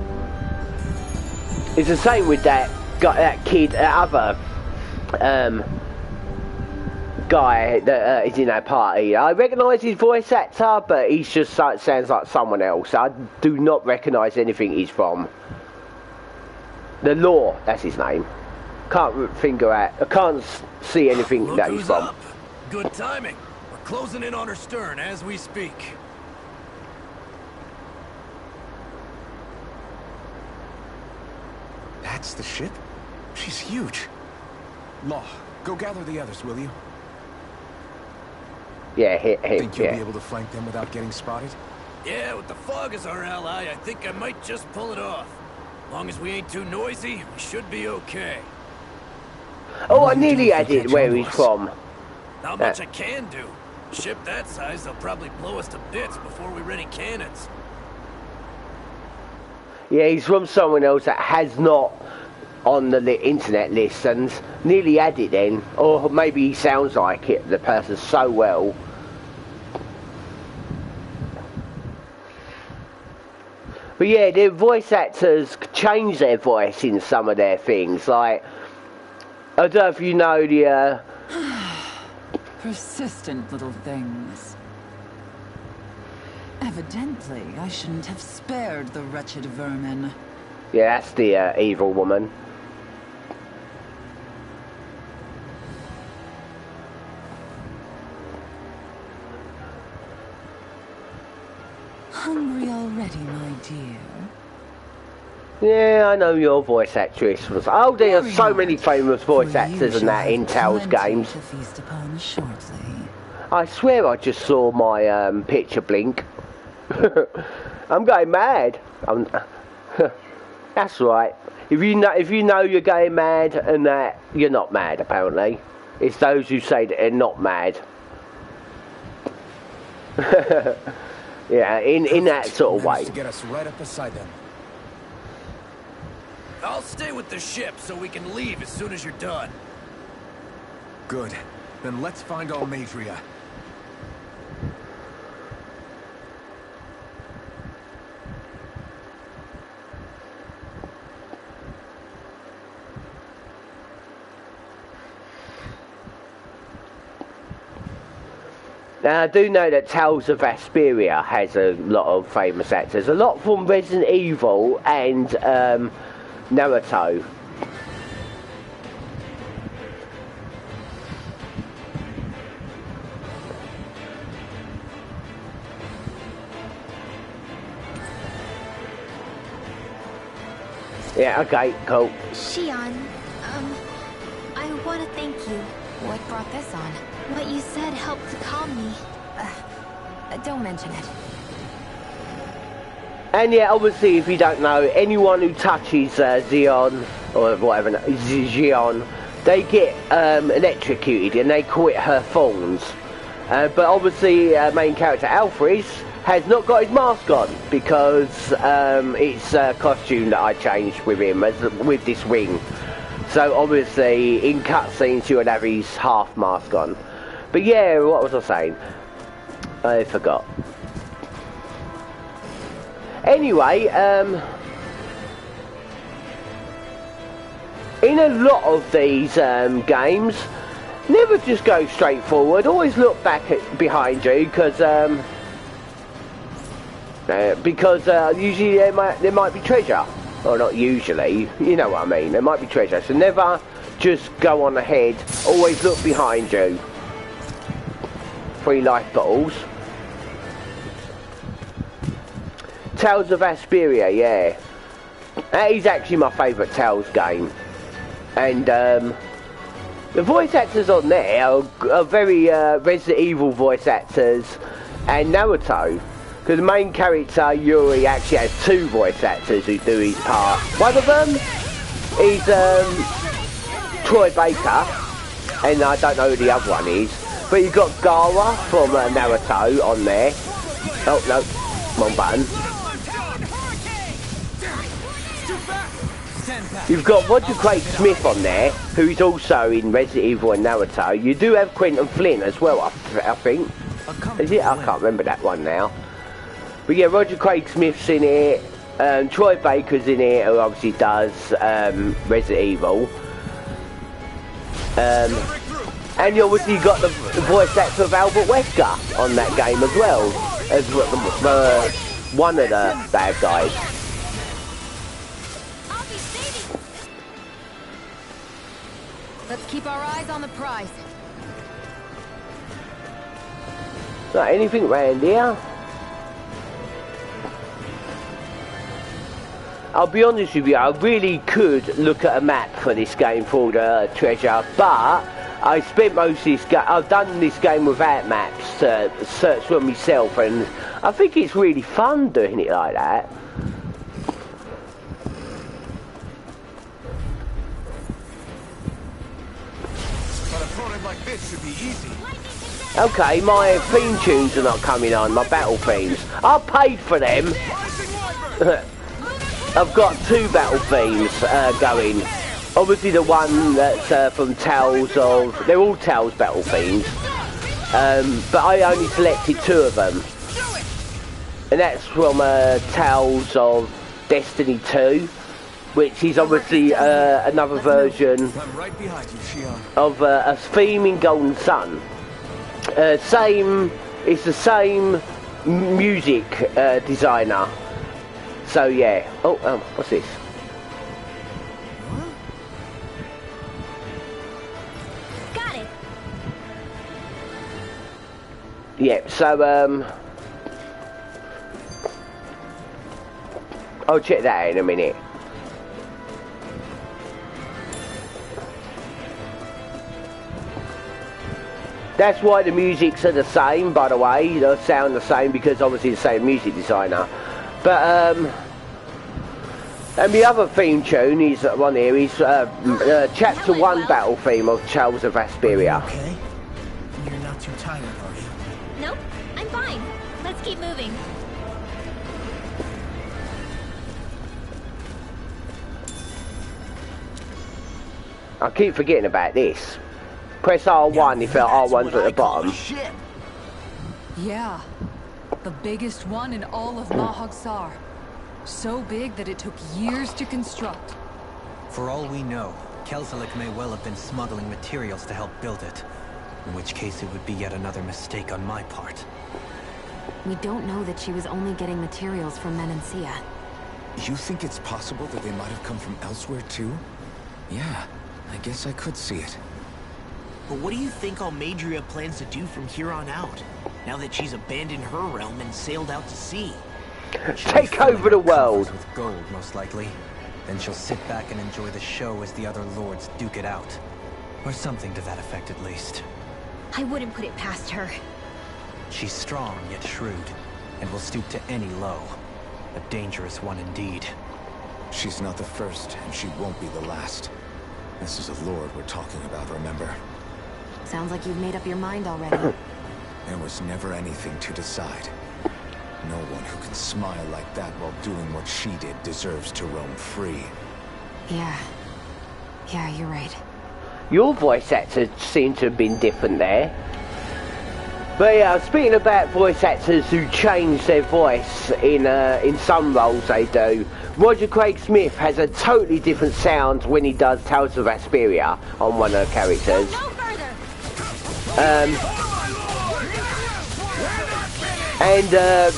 It's the same with that kid, that other guy that is in that party. I recognise his voice actor, but he's just sounds like someone else. I do not recognise anything he's from. The Law, that's his name. Can't figure out. I can't see anything Look that he's who's from. up. Good timing. We're closing in on her stern as we speak. That's the ship? She's huge. Law, go gather the others, will you? Yeah, Think you'll yeah. be able to flank them without getting spotted? Yeah, with the fog as our ally, I think I might just pull it off. Long as we ain't too noisy, we should be okay. Oh, I nearly added where he's from. Not much I can do. A ship that size, they'll probably blow us to bits before we ready cannons. Yeah, he's from someone else that has not on the internet list, and nearly had it then. Or maybe he sounds like it, the person, so well. But yeah, the voice actors change their voice in some of their things. Like, I don't know if you know the... Persistent little things. Evidently, I shouldn't have spared the wretched vermin. Yeah, that's the evil woman. Hungry already, my dear? Yeah, I know your voice actress was... Oh, there are so many famous voice actors in that in Tales games. To feast upon shortly. I swear I just saw my picture blink. I'm going mad. That's right. If you know you're going mad and that, you're not mad, apparently. It's those who say that they're not mad. Yeah, in that sort of way. Managed to get us right up beside them. I'll stay with the ship so we can leave as soon as you're done. Good. Then let's find Almadria. Now I do know that Tales of Asperia has a lot of famous actors. A lot from Resident Evil and Naruto. Yeah, okay, cool. Shion, I want to thank you. What brought this on? What you said helped to calm me. Don't mention it. And yeah, obviously, if you don't know, anyone who touches Xeon, or whatever, Xeon, they get electrocuted and they call it her thorns. But obviously, main character Alfred has not got his mask on because it's a costume that I changed with him, with this ring. So obviously, in cutscenes, you would have his half mask on. But yeah, what was I saying? I forgot. Anyway, in a lot of these games, never just go straight forward. Always look back behind you, because usually there might be treasure. Or not usually, you know what I mean. There might be treasure, so never just go on ahead. Always look behind you. 3 life bottles. Tales of Asperia, yeah. That is actually my favourite Tales game. And the voice actors on there are very Resident Evil voice actors and Naruto. Because the main character, Yuri, actually has 2 voice actors who do his part. One of them is Troy Baker, and I don't know who the other one is. But you've got Gara from Naruto on there. Oh, no, wrong button. You've got Roger Craig Smith on there, who's also in Resident Evil and Naruto. You do have Quentin Flynn as well, I think. Is it? I can't remember that one now. But yeah, Roger Craig Smith's in it. Troy Baker's in it, who obviously does Resident Evil. And you obviously got the voice actor of Albert Wesker on that game as well, as one of the bad guys. Let's keep our eyes on the prize. Right, anything around here? I'll be honest with you, I really could look at a map for this game for the treasure, but I spent most of this game, I've done this game without maps to search for myself, and I think it's really fun doing it like that. But a opponent like this should be easy. Okay, my theme tunes are not coming on, my battle themes. I paid for them. I've got 2 battle themes going. Obviously the one that's from Tales of... They're all Tales battle themes. But I only selected 2 of them. And that's from Tales of Destiny 2. Which is obviously another version of a theme in Golden Sun. It's the same music designer. So yeah. Oh, what's this? Got it. Yeah. So I'll check that out in a minute. That's why the musics are the same, by the way. They sound the same because obviously the same music designer. But and the other theme tune is one here is chapter 1 battle theme of Tales of Asperia. Okay? You're not too tired, are you? Nope, I'm fine. Let's keep moving. I keep forgetting about this. Press R1 if R1's at the bottom. Yeah, the biggest one in all of Mahagsar. So big that it took years to construct. For all we know, Kelselik may well have been smuggling materials to help build it. In which case it would be yet another mistake on my part. We don't know that she was only getting materials from Menancia. You think it's possible that they might have come from elsewhere too? Yeah, I guess I could see it. But what do you think Almadria plans to do from here on out, now that she's abandoned her realm and sailed out to sea? Take over the world. With gold, most likely. Then she'll sit back and enjoy the show as the other lords duke it out. Or something to that effect, at least. I wouldn't put it past her. She's strong, yet shrewd, and will stoop to any low. A dangerous one indeed. She's not the first, and she won't be the last. This is a lord we're talking about, remember? Sounds like you've made up your mind already. There was never anything to decide. No one who can smile like that while doing what she did deserves to roam free. Yeah, you're right. Your voice actors seem to have been different there. But yeah, speaking about voice actors who change their voice in some roles they do, Roger Craig Smith has a totally different sound when he does Tales of Asperia on one of the characters.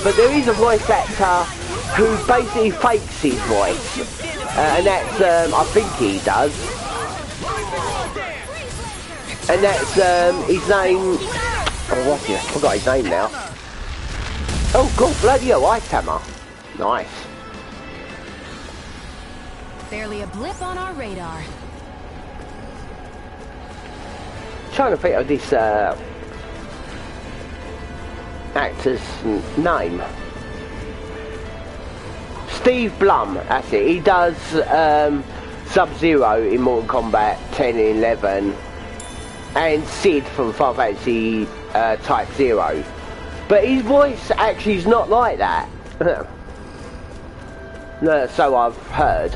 But there is a voice actor who basically fakes his voice, and that's I think he does, and that's his name. Oh, what's it? I forgot his name now. Oh, cool, bloody hell, Ice Hammer. Nice. Barely a blip on our radar. Trying to think of this actor's name. Steve Blum, that's it. He does Sub-Zero in Mortal Kombat 10 and 11, and Sid from Final Fantasy Type 0. But his voice actually is not like that. No, so I've heard.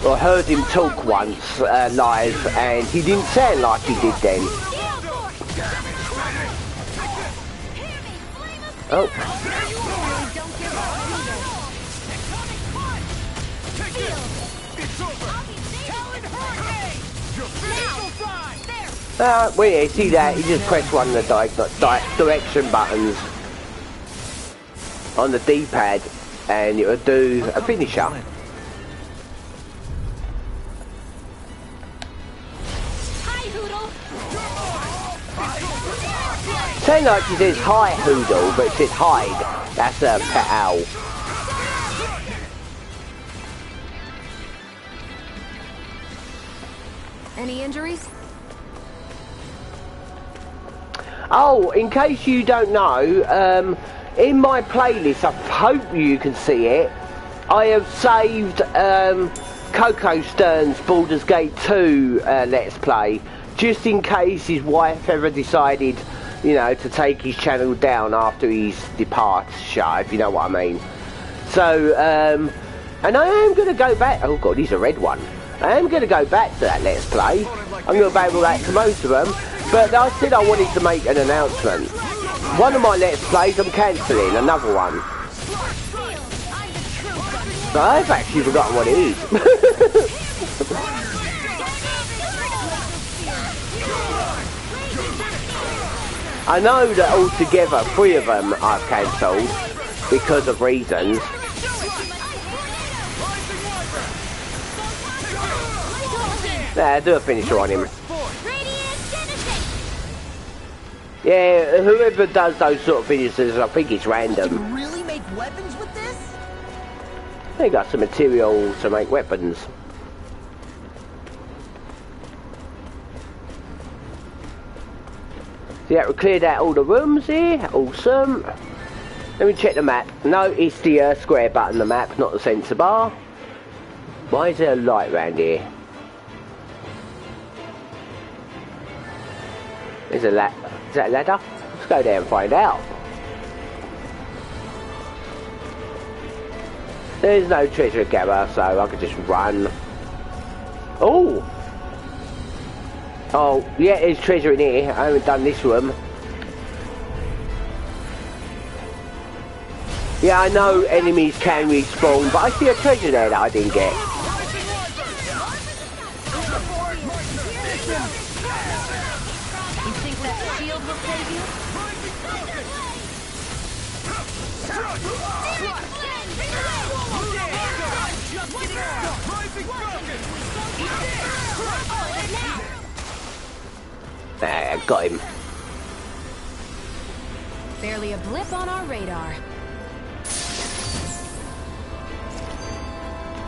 I heard him talk once live, and he didn't sound like he did then. Oh. Well, yeah, see that? You just press one of the direction buttons on the D-pad, and it will do a finisher. Sound like it says hi Hoodle, but it says hide. That's a pet owl. Any injuries? Oh, in case you don't know, in my playlist, I hope you can see it, I have saved Coco Stern's Baldur's Gate 2 Let's Play, just in case his wife ever decided, you know, to take his channel down after his departure, if you know what I mean. So, and I am going to go back, oh god, he's a red one. I am going to go back to that Let's Play. I'm going to be able to back to most of them, but I said I wanted to make an announcement. One of my Let's Plays I'm cancelling, another one. So I've actually forgotten what it is. I know that altogether 3 of them I've cancelled because of reasons. Nah, do a finisher on him. Yeah, whoever does those sort of finishers, I think it's random. You can really make weapons with this? They got some material to make weapons. So yeah, we cleared out all the rooms here. Awesome. Let me check the map. No, it's the square button, the map, not the sensor bar. Why is there a light around here? There's a ladder. Is that a ladder? Let's go there and find out. There's no treasure gather, so I can just run. Oh! Oh, yeah, there's treasure in here. I haven't done this room. Yeah, I know enemies can respawn, but I see a treasure there that I didn't get. Got him. Barely a blip on our radar.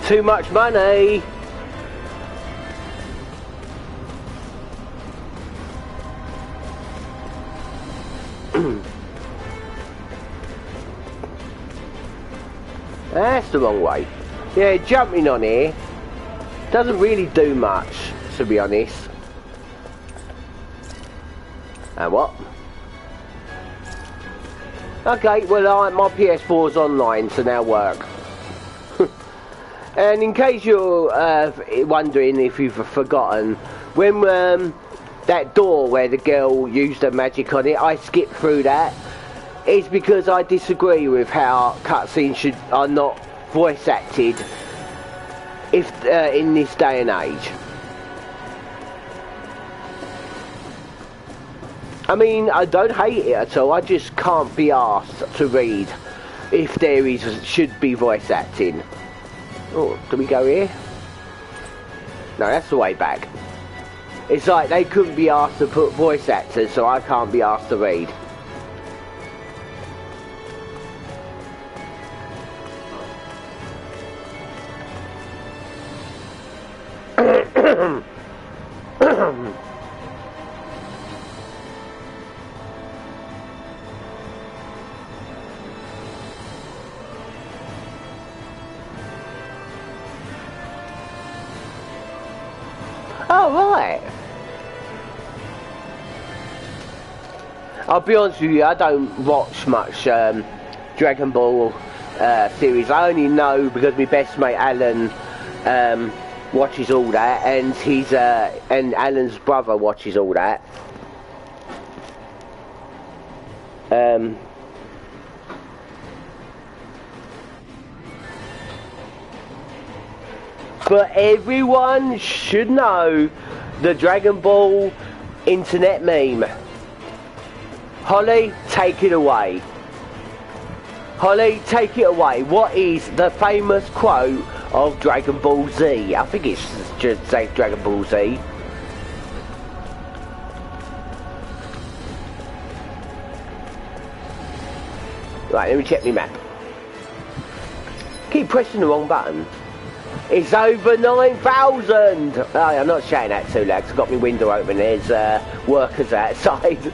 Too much money. That's the wrong way. Yeah, jumping on here doesn't really do much, to be honest. And what? Okay, well, my PS4's online, so now work. And in case you're wondering if you've forgotten, when that door where the girl used her magic on it, I skipped through that. It's because I disagree with how cutscenes are not voice acted if in this day and age. I mean, I don't hate it at all, I just can't be asked to read if there should be voice acting. Oh, do we go here? No, that's the way back. It's like they couldn't be asked to put voice actors, so I can't be asked to read. Oh, right. I'll be honest with you, I don't watch much Dragon Ball series. I only know because my best mate Alan watches all that, and and Alan's brother watches all that. But everyone should know the Dragon Ball internet meme. Holly, take it away. Holly, take it away. What is the famous quote of Dragon Ball Z? I think it's just say Dragon Ball Z. Right, let me check my map. Keep pressing the wrong button. It's over 9,000! Oh, I'm not shouting that too loud, 'cause I've got my window open. There's workers outside.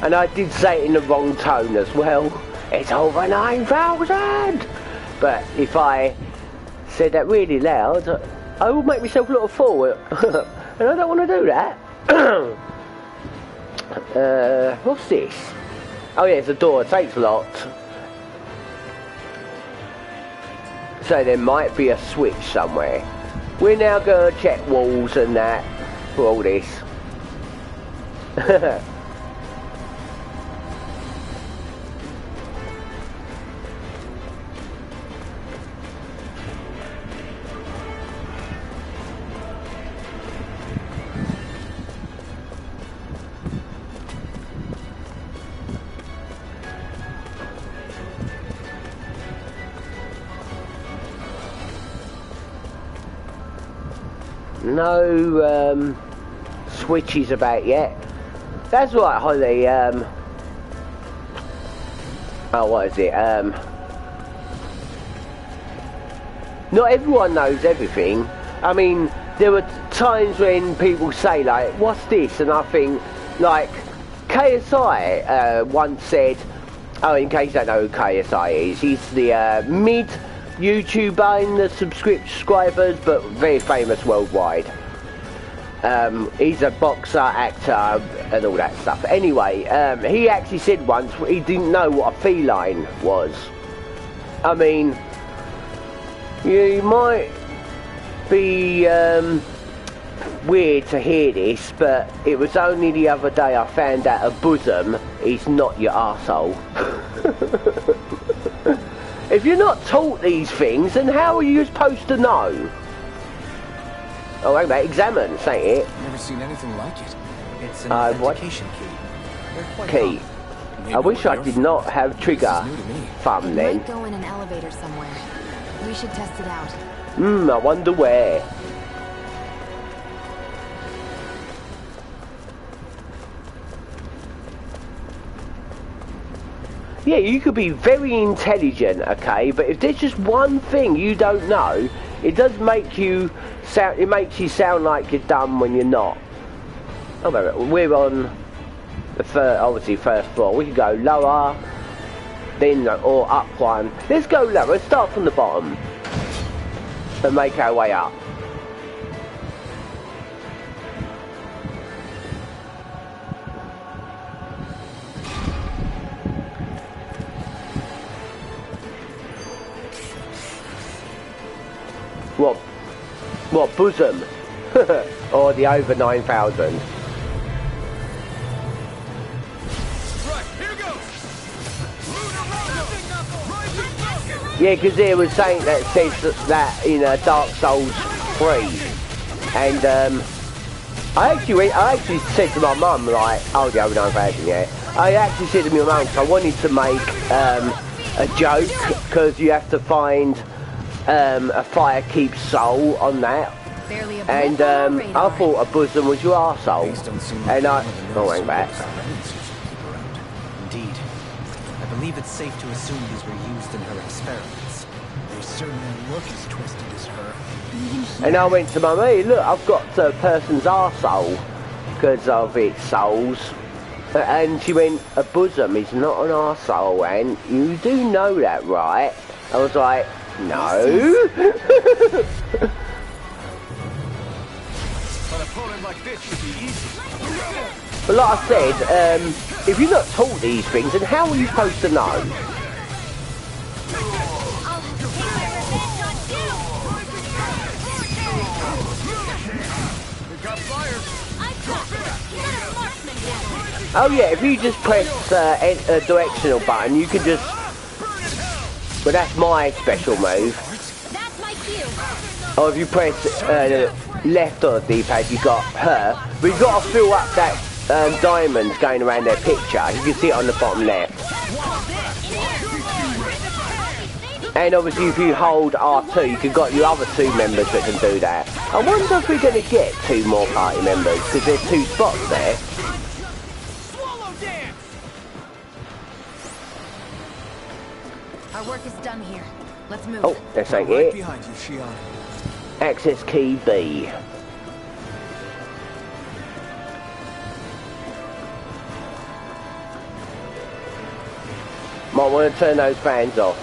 And I did say it in the wrong tone as well. It's over 9,000! But if I said that really loud, I will make myself look a fool. And I don't want to do that. What's this? Oh yeah, it's a door. It takes a lot. So there might be a switch somewhere. We're now going to check walls and that for all this. No switches about yet. That's right, Holly. Oh, what is it? Not everyone knows everything. I mean, there were times when people say, like, what's this? And I think, like, KSI once said, oh, in case you don't know who KSI is, he's the mid YouTuber in the subscribers, but very famous worldwide. He's a boxer, actor, and all that stuff. Anyway, he actually said once he didn't know what a feline was. I mean, you might be weird to hear this, but it was only the other day I found out a bosom is not your arsehole. If you're not taught these things, then how are you supposed to know? Oh, wait a minute, examine, say it. Never seen anything like it. It's an authentication key. They're quite common. I wish I did not have trigger thumb It then. might go in an elevator somewhere. We should test it out. I wonder where. Yeah, you could be very intelligent, okay, but if there's just one thing you don't know, it does make you sound. It makes you sound like you're dumb when you're not. Oh, wait, we're on the obviously first floor. We can go lower, then or up one. Let's go lower. Let's start from the bottom and make our way up. What bosom? Or the over 9,000? Yeah, because there was saying that says that in Dark Souls 3, and I actually said to my mum, like, oh, the over 9,000, yeah. I actually said to my mum, because I wanted to make a joke, because you have to find a fire keeps soul on that, and I thought a bosom was your arsehole, and I went back. Indeed. I believe it's safe to assume these were used in her experiments. They certainly look as twisted as her. And I went to Mum, hey, look, I've got a person's arsehole because of its souls. And she went, a bosom is not an arsehole, and you do know that, right? I was like, no. But like I said, if you're not taught these things, then how are you supposed to know? Oh yeah, if you just press a directional button, you can just... Well, that's my special move. Or if you press left on the D-pad, you got her. But you've got to fill up that diamonds going around their picture. You can see it on the bottom left. And obviously if you hold R2, you can got your other two members that can do that. I wonder if we're going to get two more party members, because there's two spots there. Our work is done here. Let's move. Oh, that's ain't it. Behind you, Shion. Access key B. Might want to turn those fans off.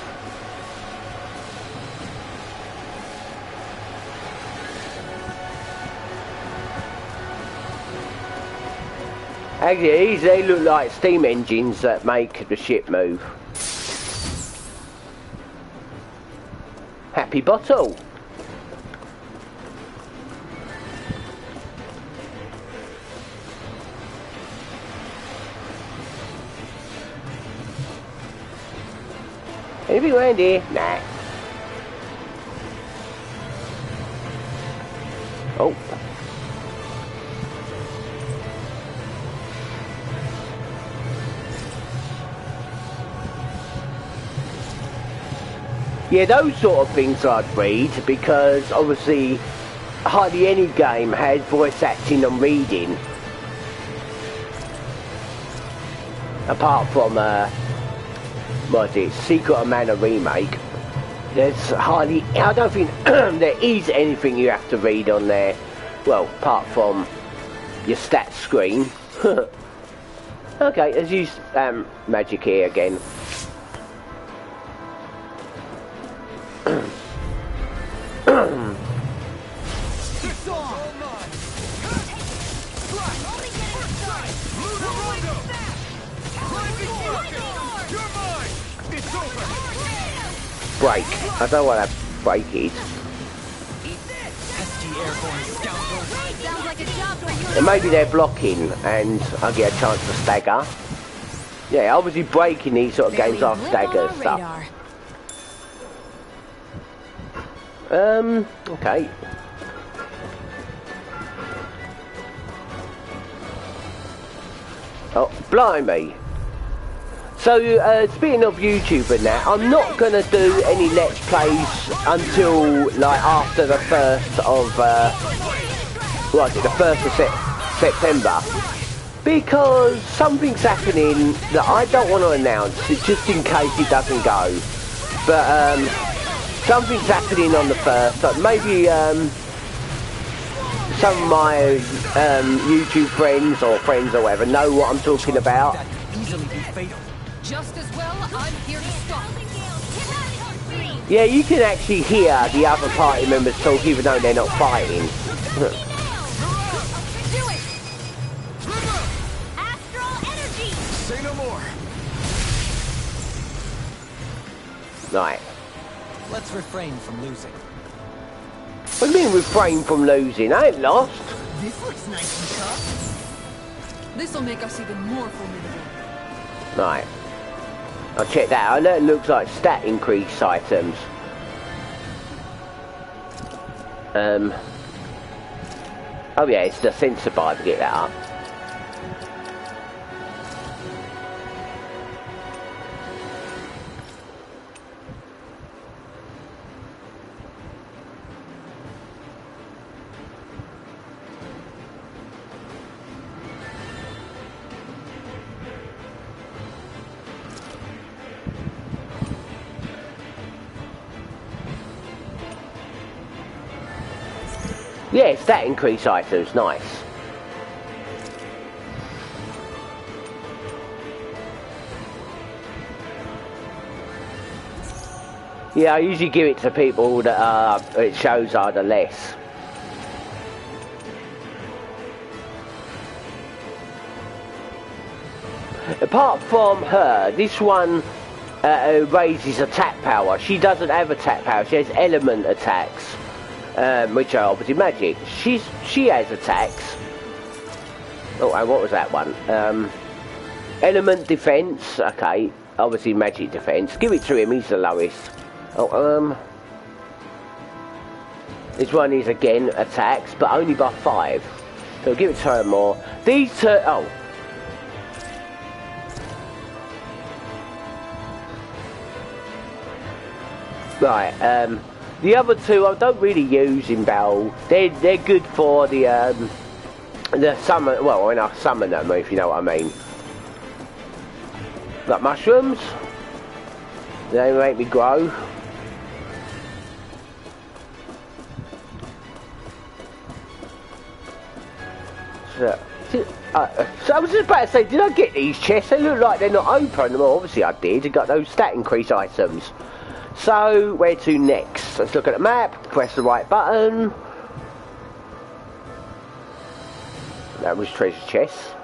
Actually, they look like steam engines that make the ship move. Happy bottle. Anything around here? Nah. Oh. Yeah, those sort of things I'd read, because obviously hardly any game has voice acting and reading. Apart from, what is it, Secret of Mana Remake. There's hardly, I don't think there is anything you have to read on there. Well, apart from your stats screen. Okay, let's use magic here again. Break. I don't know what that break is. And maybe they're blocking and I get a chance to stagger. Yeah, obviously breaking these sort of games are stagger stuff. Okay. Oh, blimey. So, speaking of YouTube and that, I'm not going to do any Let's Plays until, like, after the 1st of, what is it, the 1st of September. Because something's happening that I don't want to announce, just in case it doesn't go. But, something's happening on the 1st, but maybe, some of my, YouTube friends or whatever know what I'm talking about. That could easily be fatal. Just as well, I'm here to stop. Yeah, you can actually hear the other party members talk even though they're not fighting. Do it! Astral energy! Say no more. Right. Let's refrain from losing. What do you mean refrain from losing? I ain't lost. This looks nice and tough. This'll make us even more formidable. Right. I'll check that. I know it looks like stat increase items. Oh yeah, it's the sensor bar to get that up. Yeah, stat increase items, nice. Yeah, I usually give it to people that it shows are the less. Apart from her, this one raises attack power. She doesn't have attack power, she has element attacks. Which are obviously magic. She has attacks. Oh, and what was that one? Element defense. Okay, obviously magic defense. Give it to him. He's the lowest. Oh, this one is again attacks, but only by 5. So give it to her more. These two. Oh. Right. The other two I don't really use in battle. They're good for the summon. Well, when I summon them, if you know what I mean. Like mushrooms, they make me grow. So I was just about to say, did I get these chests? They look like they're not open. Well, obviously I did. I got those stat increase items. So, where to next? Let's look at the map, press the right button. That was treasure chest.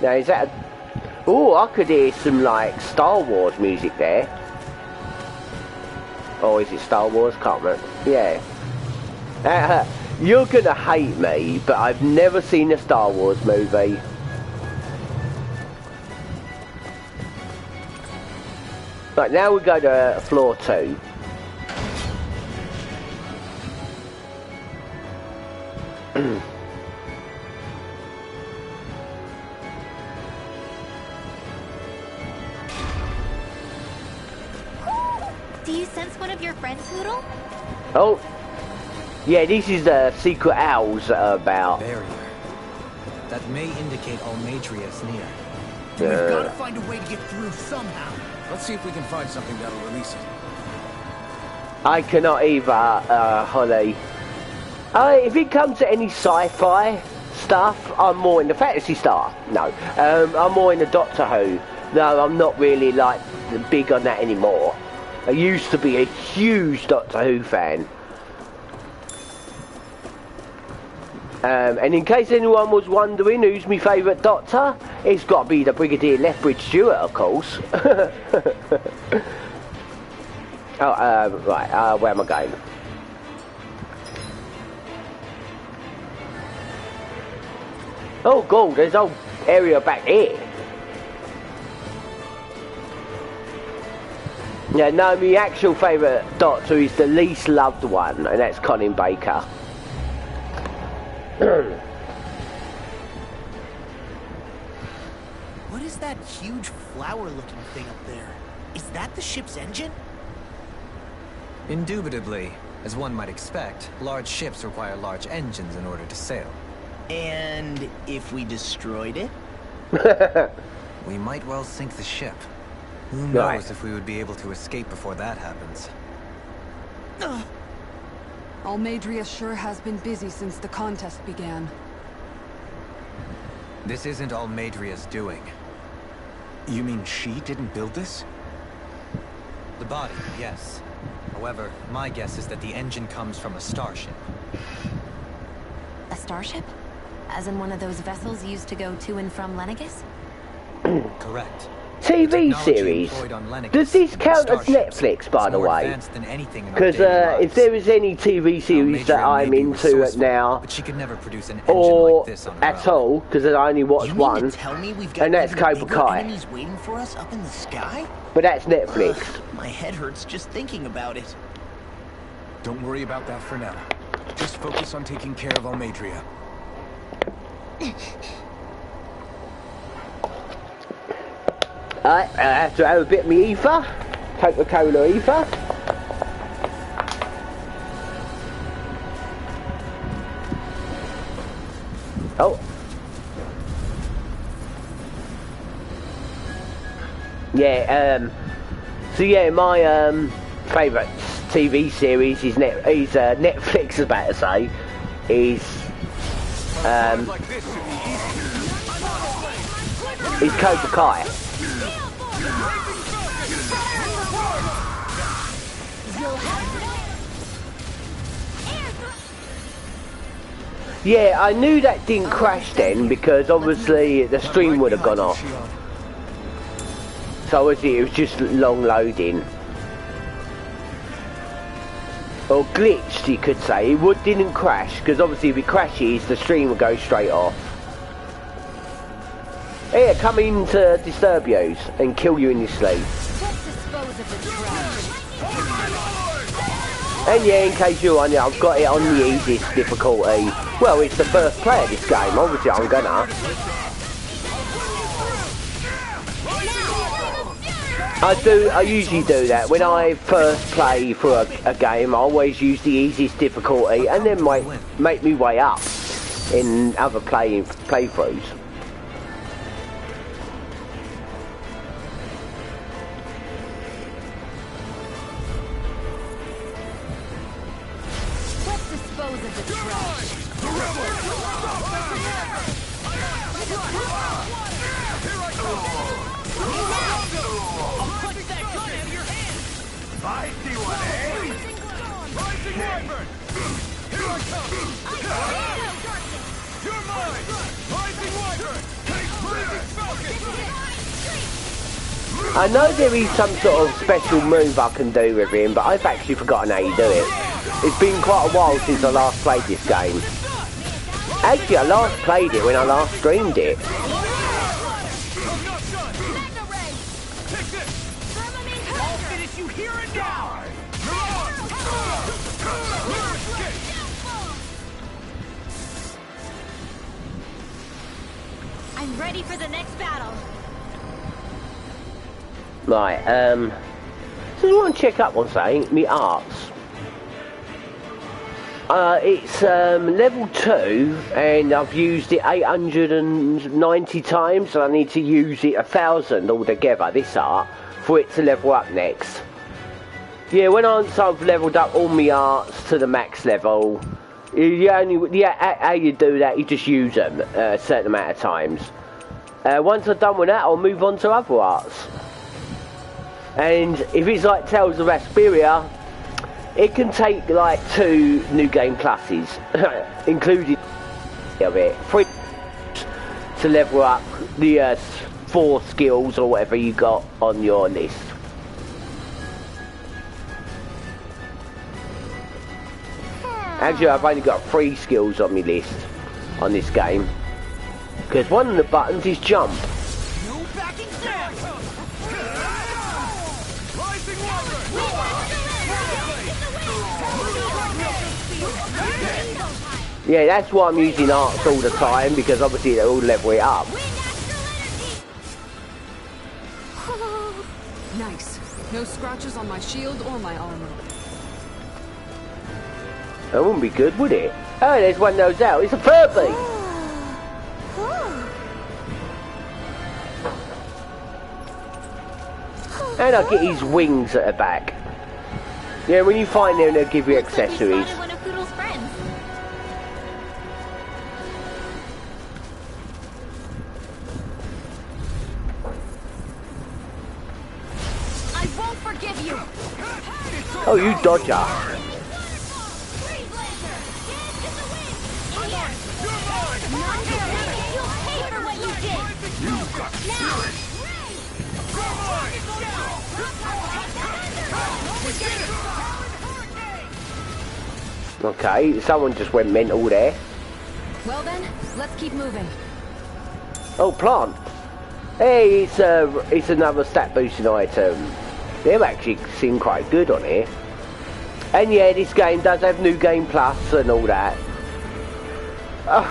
Now, is that a... Oh, I could hear some, like, Star Wars music there. Or is it Star Wars? Can't remember. Yeah. You're gonna hate me, but I've never seen a Star Wars movie. Right, now we go to floor 2. Do you sense one of your friends, Hoodle? Oh, yeah, this is the secret owls that are about. Barrier. That may indicate Almadria is near. We've got to find a way to get through somehow. Let's see if we can find something that'll release it. I cannot either, Holly. If it comes to any sci-fi stuff, I'm more in the fantasy stuff. No, I'm more in the Doctor Who. No, I'm not really like big on that anymore. I used to be a huge Doctor Who fan. And in case anyone was wondering who's my favourite Doctor, it's got to be the Brigadier Lethbridge Stewart, of course. Oh, right, where am I going? Oh, God, there's a whole area back here. Yeah, no, my actual favourite Doctor is the least loved one, and that's Colin Baker. What is that huge flower-looking thing up there? Is that the ship's engine? Indubitably. As one might expect, large ships require large engines in order to sail. And if we destroyed it? We might well sink the ship. Who knows Right. if we would be able to escape before that happens. Almadria sure has been busy since the contest began. This isn't Almadria's doing. You mean she didn't build this? The body, yes. However, my guess is that the engine comes from a starship. A starship? As in one of those vessels used to go to and from Lenegus? Correct. TV Technology series. employed on Lenegus Does this and count as starships Netflix, by is the more way? advanced than anything in our Because daily if there is any TV series that Almadria may I'm be into resourceful, now, but she could never produce an engine or like this on her at own. all, because I only watch You mean one, to tell me we've got and that's even Cobra bigger Kai. enemies waiting for us up in the sky? But that's Netflix. My head hurts just thinking about it. Don't worry about that for now. Just focus on taking care of Almadria. I have to have a bit of me ether. Coca-Cola ether. Oh. Yeah, so yeah, my favourite TV series is Netflix, about to say, is Cobra Kai. Yeah, I knew that didn't crash then because obviously the stream would have gone off. So obviously it was just long loading. Or glitched, you could say. It didn't crash because obviously if it crashes the stream will go straight off. Here, come in to disturb you and kill you in your sleep. And yeah, in case you're wondering, I've got it on the easiest difficulty. Well, it's the first play of this game, obviously I'm gonna. I usually do that. When I first play for a game, I always use the easiest difficulty and then make me way up in other playthroughs. I know there is some sort of special move I can do with him, but I've actually forgotten how you do it. It's been quite a while since I last played this game. Actually, I last played it when I last streamed it. I'm ready for the next battle. Right, so I want to check up on something, me arts. It's level 2 and I've used it 890 times, so I need to use it 1,000 altogether, this art, for it to level up next. Yeah, once I've leveled up all my arts to the max level, how you do that, you just use them a certain amount of times. Once I've done with that, I'll move on to other arts. And if it's like Tales of Asperia, it can take like 2 new game pluses, including of it, 3 to level up the 4 skills or whatever you got on your list. Actually, I've only got 3 skills on my list on this game, because one of the buttons is jump. Yeah, that's why I'm using arts all the time, because obviously they'll all level it up. Nice. No scratches on my shield or my armor. That wouldn't be good, would it? Oh, there's one of those out. It's a Furby! And I'll get his wings at the back. Yeah, when you find them, they'll give you accessories. One of Poodle's friends. I won't forgive you! Oh, you dodger. Okay, someone just went mental there. Well then, let's keep moving. Oh, plant. Hey, it's another stat boosting item. They've actually seem quite good on here. And yeah, this game does have New Game Plus and all that. I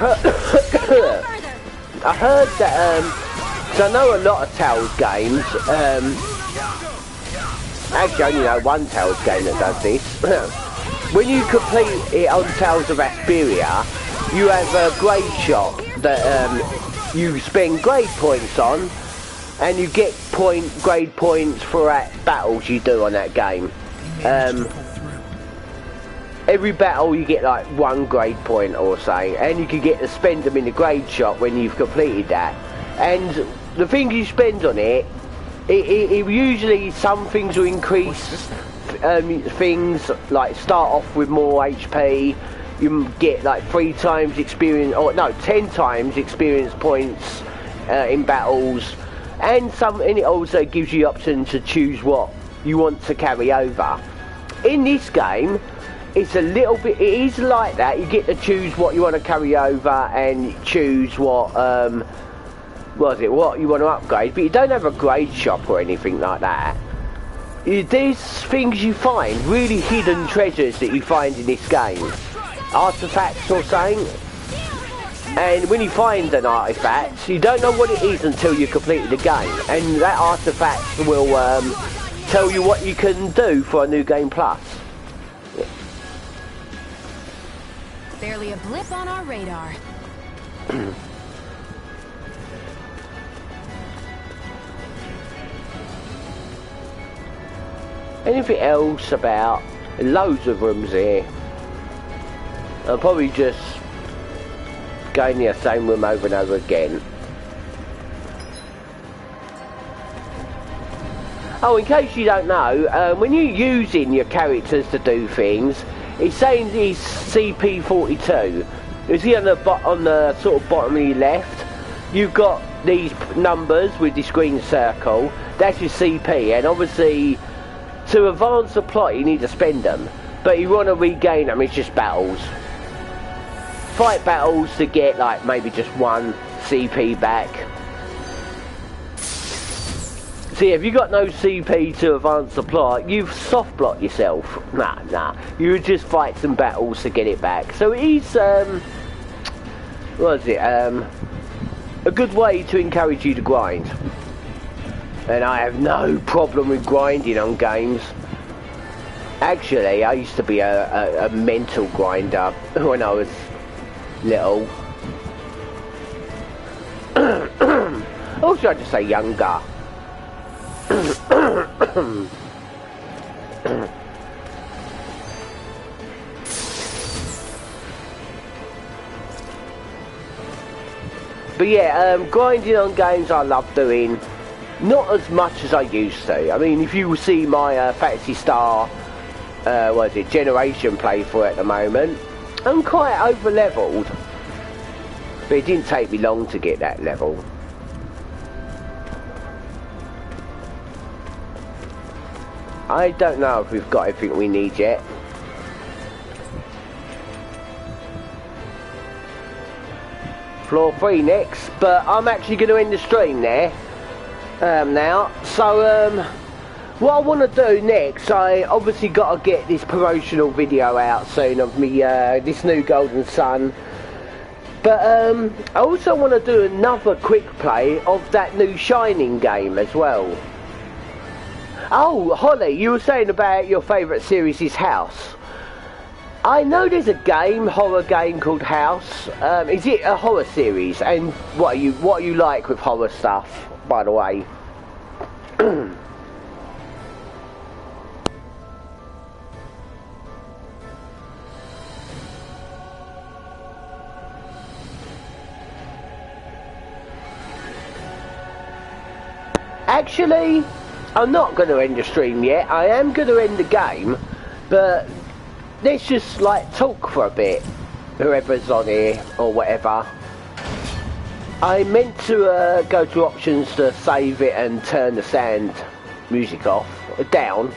heard that, so I know a lot of Tales games, actually I only know one Tales game that does this. When you complete it on Tales of Asperia, you have a grade shop that you spend grade points on, and you get grade points for battles you do on that game. Every battle you get like 1 grade point or something, and you can get to spend them in the grade shop when you've completed that. And the things you spend on it usually some things will increase things, like start off with more HP, you get like 3 times experience, or no, 10 times experience points in battles, and it also gives you the option to choose what you want to carry over. In this game, it's a little bit, it is like that. You get to choose what you want to carry over and choose what you want to upgrade, but you don't have a grade shop or anything like that. There's things you find, really hidden treasures that you find in this game, artifacts or something, and when you find an artifact, you don't know what it is until you complete the game, and that artifact will tell you what you can do for a New Game Plus. Barely a blip on our radar. Anything else about? Loads of rooms here. I'll probably just go in the same room over and over again. Oh, in case you don't know, when you're using your characters to do things, it's saying it's CP42. You see on the sort of bottom of your left, you've got these numbers with this green circle. That's your CP, and obviously to advance the plot you need to spend them, but you want to regain them. It's just battles. Fight battles to get like maybe just 1 CP back. See, if you got no CP to advance the plot, you've soft blocked yourself. Nah. You would just fight some battles to get it back. So it is, what is it? A good way to encourage you to grind. And I have no problem with grinding on games. Actually, I used to be a mental grinder when I was little. Or should I just say younger? But yeah, grinding on games I love doing. Not as much as I used to. I mean, if you see my Fantasy Star, Generation playthrough at the moment, I'm quite over leveled. But it didn't take me long to get that level. I don't know if we've got everything we need yet. Floor 3 next, but I'm actually going to end the stream there. Now, so what I want to do next, I obviously got to get this promotional video out soon of me, this new Golden Sun, but I also want to do another quick play of that new Shining game as well. Oh, Holly, you were saying about your favourite series is House. I know there's a horror game called House. Is it a horror series? And what are you like with horror stuff, by the way? Actually, I'm not going to end the stream yet. I am going to end the game, but let's just like talk for a bit, whoever's on here or whatever. I meant to go to options to save it and turn the sound music off, down,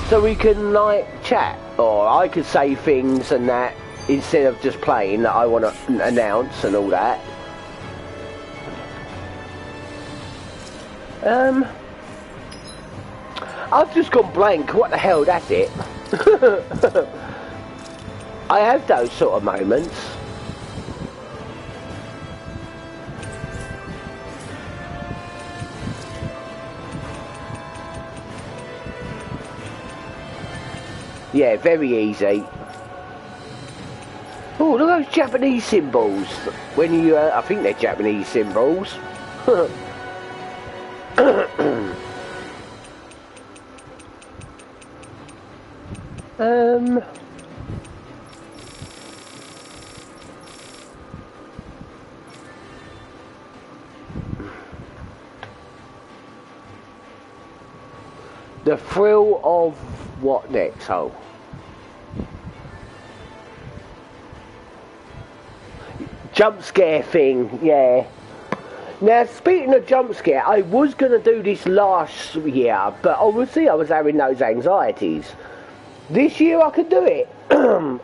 so we can like chat, or I could say things and that instead of just playing that I want to announce and all that. I've just gone blank. What the hell, that's it. I have those sort of moments. Yeah, very easy. Oh, look at those Japanese symbols. When you, I think they're Japanese symbols. The thrill of what next? Oh. Jump scare thing, yeah. Now, speaking of jump scare, I was going to do this last year, but obviously I was having those anxieties. This year I could do it.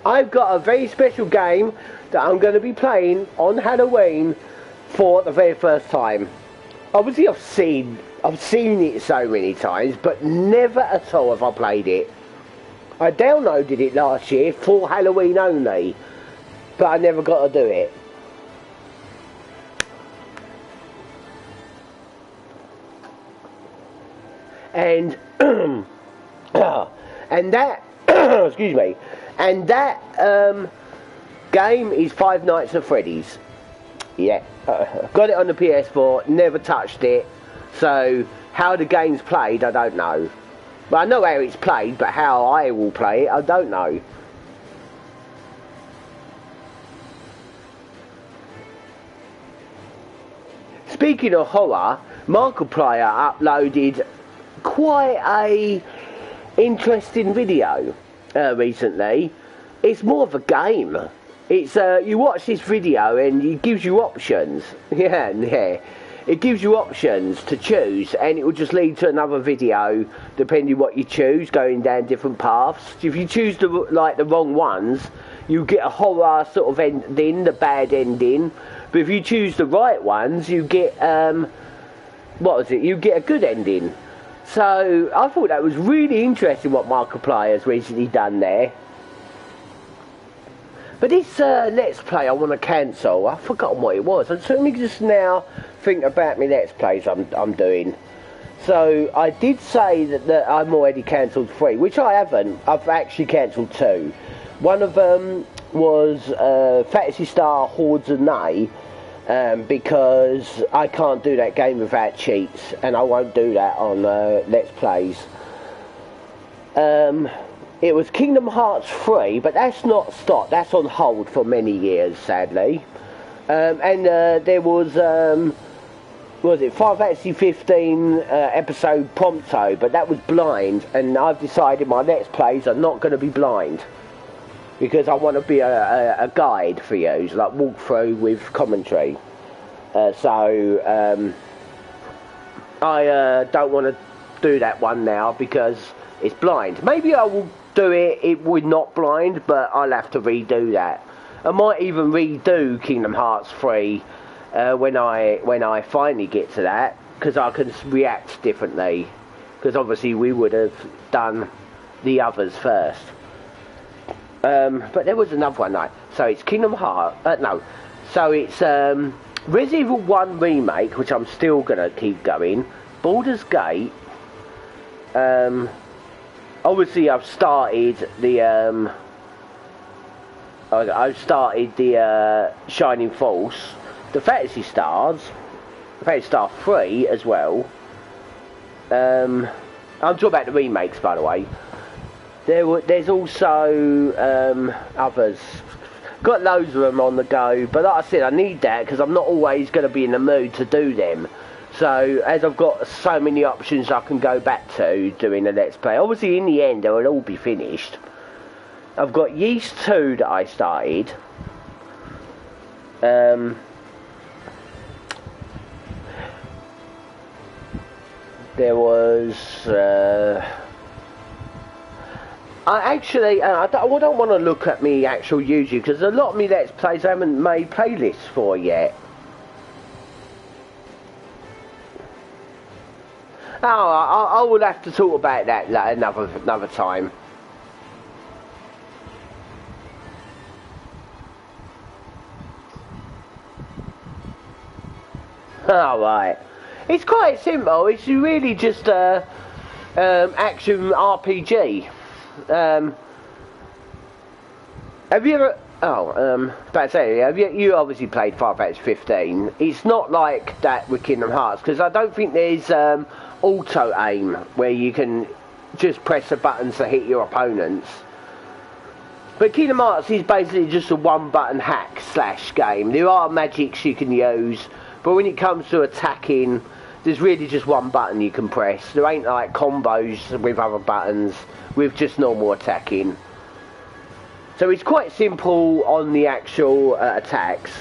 I've got a very special game that I'm going to be playing on Halloween for the very first time. Obviously I've seen it so many times, but never at all have I played it. I downloaded it last year for Halloween only, but I never got to do it. And and that excuse me, and that game is Five Nights at Freddy's. Yeah, got it on the PS4, never touched it, so how the game's played I don't know. But I know how it's played, but how I will play it I don't know. Speaking of horror, Markiplier uploaded quite a interesting video recently. It's more of a game. It's you watch this video and it gives you options. Yeah. It gives you options to choose, and it will just lead to another video depending what you choose, going down different paths. If you choose the wrong ones, you get a horror sort of ending, the bad ending. But if you choose the right ones, you get you get a good ending. So I thought that was really interesting what Markiplier has recently done there. But this Let's Play I want to cancel. I've forgotten what it was. So let me just now think about my Let's Plays I'm doing. So I did say that I've already cancelled 3, which I haven't. I've actually cancelled 2. One of them was Fantasy Star Hordes of Nay, because I can't do that game without cheats, and I won't do that on Let's Plays. It was Kingdom Hearts 3, but that's not stopped. That's on hold for many years, sadly. And there was it Final Fantasy 15 episode Prompto, but that was blind, and I've decided my Let's Plays are not going to be blind, because I want to be a guide for you, like walk through with commentary. So I don't want to do that one now because it's blind. Maybe I will do it with not blind, but I'll have to redo that. I might even redo Kingdom Hearts 3 when I finally get to that, because I can react differently, because obviously we would have done the others first. But there was another one, no. So it's Kingdom Hearts, no. So it's Resident Evil 1 Remake, which I'm still going to keep going. Baldur's Gate, Obviously I've started the Shining Force, the Fantasy Stars, Fantasy Star 3 as well. I'm talking about the remakes, by the way. There's also others. Got loads of them on the go, but like I said, I need that because I'm not always going to be in the mood to do them. So, as I've got so many options I can go back to doing a Let's Play, obviously in the end they will all be finished. I've got Yeast 2 that I started. There was... I don't want to look at me actual YouTube because a lot of me Let's Plays I haven't made playlists for yet. Oh, I will have to talk about that another time. Alright. It's quite simple. It's really just a action RPG. Have you ever... about to say, you obviously played Final Fantasy 15. It's not like that with Kingdom Hearts, because I don't think there's auto-aim, where you can just press the buttons to hit your opponents. But Kingdom Hearts is basically just a one-button hack/slash game. There are magics you can use, but when it comes to attacking, there's really just one button you can press. There ain't like combos with other buttons, with just normal attacking. So it's quite simple on the actual attacks.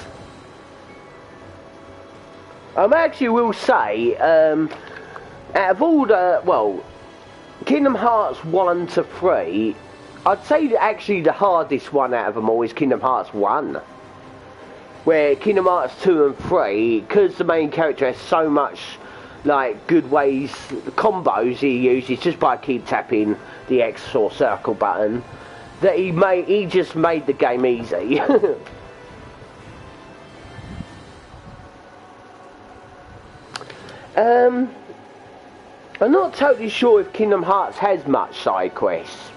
I actually will say, out of all the, well, Kingdom Hearts 1 to 3, I'd say that actually the hardest one out of them all is Kingdom Hearts 1. Where Kingdom Hearts 2 and 3, because the main character has so much, like, good ways, combos he uses just by keep tapping the X or circle button, that he just made the game easy. I'm not totally sure if Kingdom Hearts has much side quests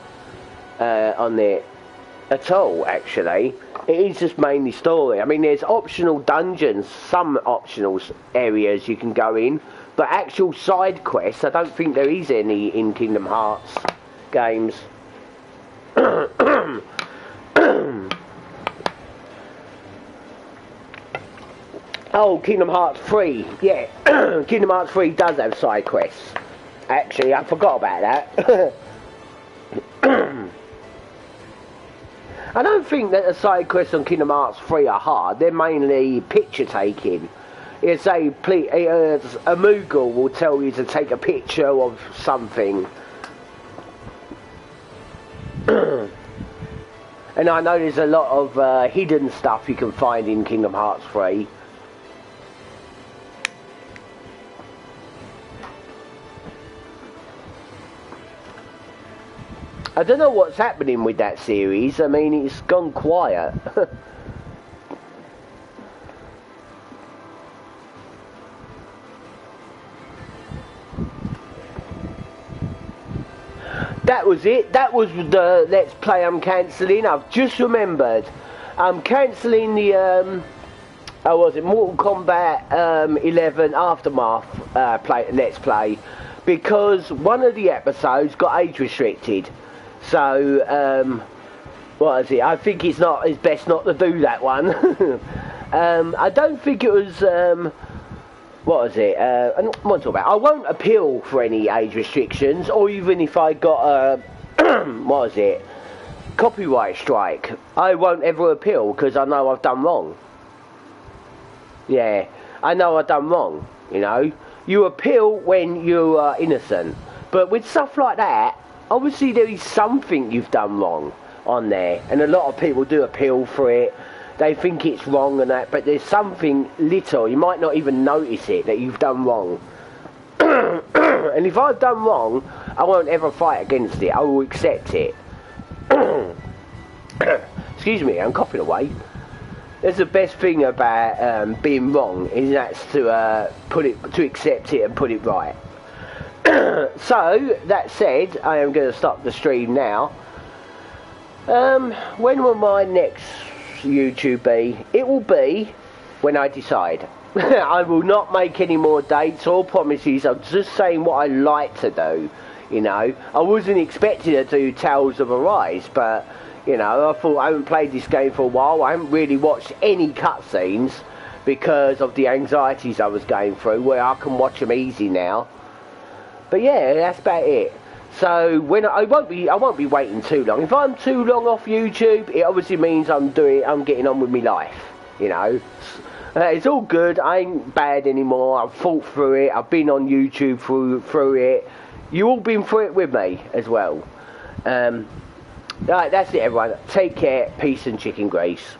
on it at all, actually. It is just mainly story. I mean, there's optional dungeons, some optional areas you can go in, but actual side quests, I don't think there is any in Kingdom Hearts games. Oh, Kingdom Hearts 3, yeah. Kingdom Hearts 3 does have side quests. Actually, I forgot about that. I don't think that the side quests on Kingdom Hearts 3 are hard. They're mainly picture taking. It's a Moogle will tell you to take a picture of something. And I know there's a lot of hidden stuff you can find in Kingdom Hearts 3. I don't know what's happening with that series. I mean, it's gone quiet. That was it. That was the Let's Play I'm cancelling. I've just remembered. I'm cancelling the, was it Mortal Kombat 11 Aftermath Let's Play, because one of the episodes got age restricted. So, what is it? I think it's best not to do that one. I don't think it was, what is it? What am I about? I won't appeal for any age restrictions, or even if I got a, what is it? Copyright strike. I won't ever appeal because I know I've done wrong. Yeah, I know I've done wrong, you know. You appeal when you are innocent. But with stuff like that, obviously there is something you've done wrong on there, and a lot of people do appeal for it. They think it's wrong and that, but there's something little, you might not even notice it, that you've done wrong. And if I've done wrong, I won't ever fight against it. I will accept it. Excuse me, I'm coughing away. That's the best thing about being wrong, is that's to accept it and put it right. So, that said, I am going to stop the stream now. When will my next YouTube be? It will be when I decide. I will not make any more dates or promises. I'm just saying what I like to do, you know. I wasn't expecting to do Tales of Arise, but, you know, I thought I haven't played this game for a while. I haven't really watched any cutscenes because of the anxieties I was going through, where I can watch them easy now. But yeah, that's about it. So when I won't be waiting too long. If I'm too long off YouTube, it obviously means I'm getting on with my life. You know, it's all good. I ain't bad anymore. I've fought through it. I've been on YouTube through it. You all been through it with me as well. Right, that's it, everyone. Take care. Peace and chicken grease.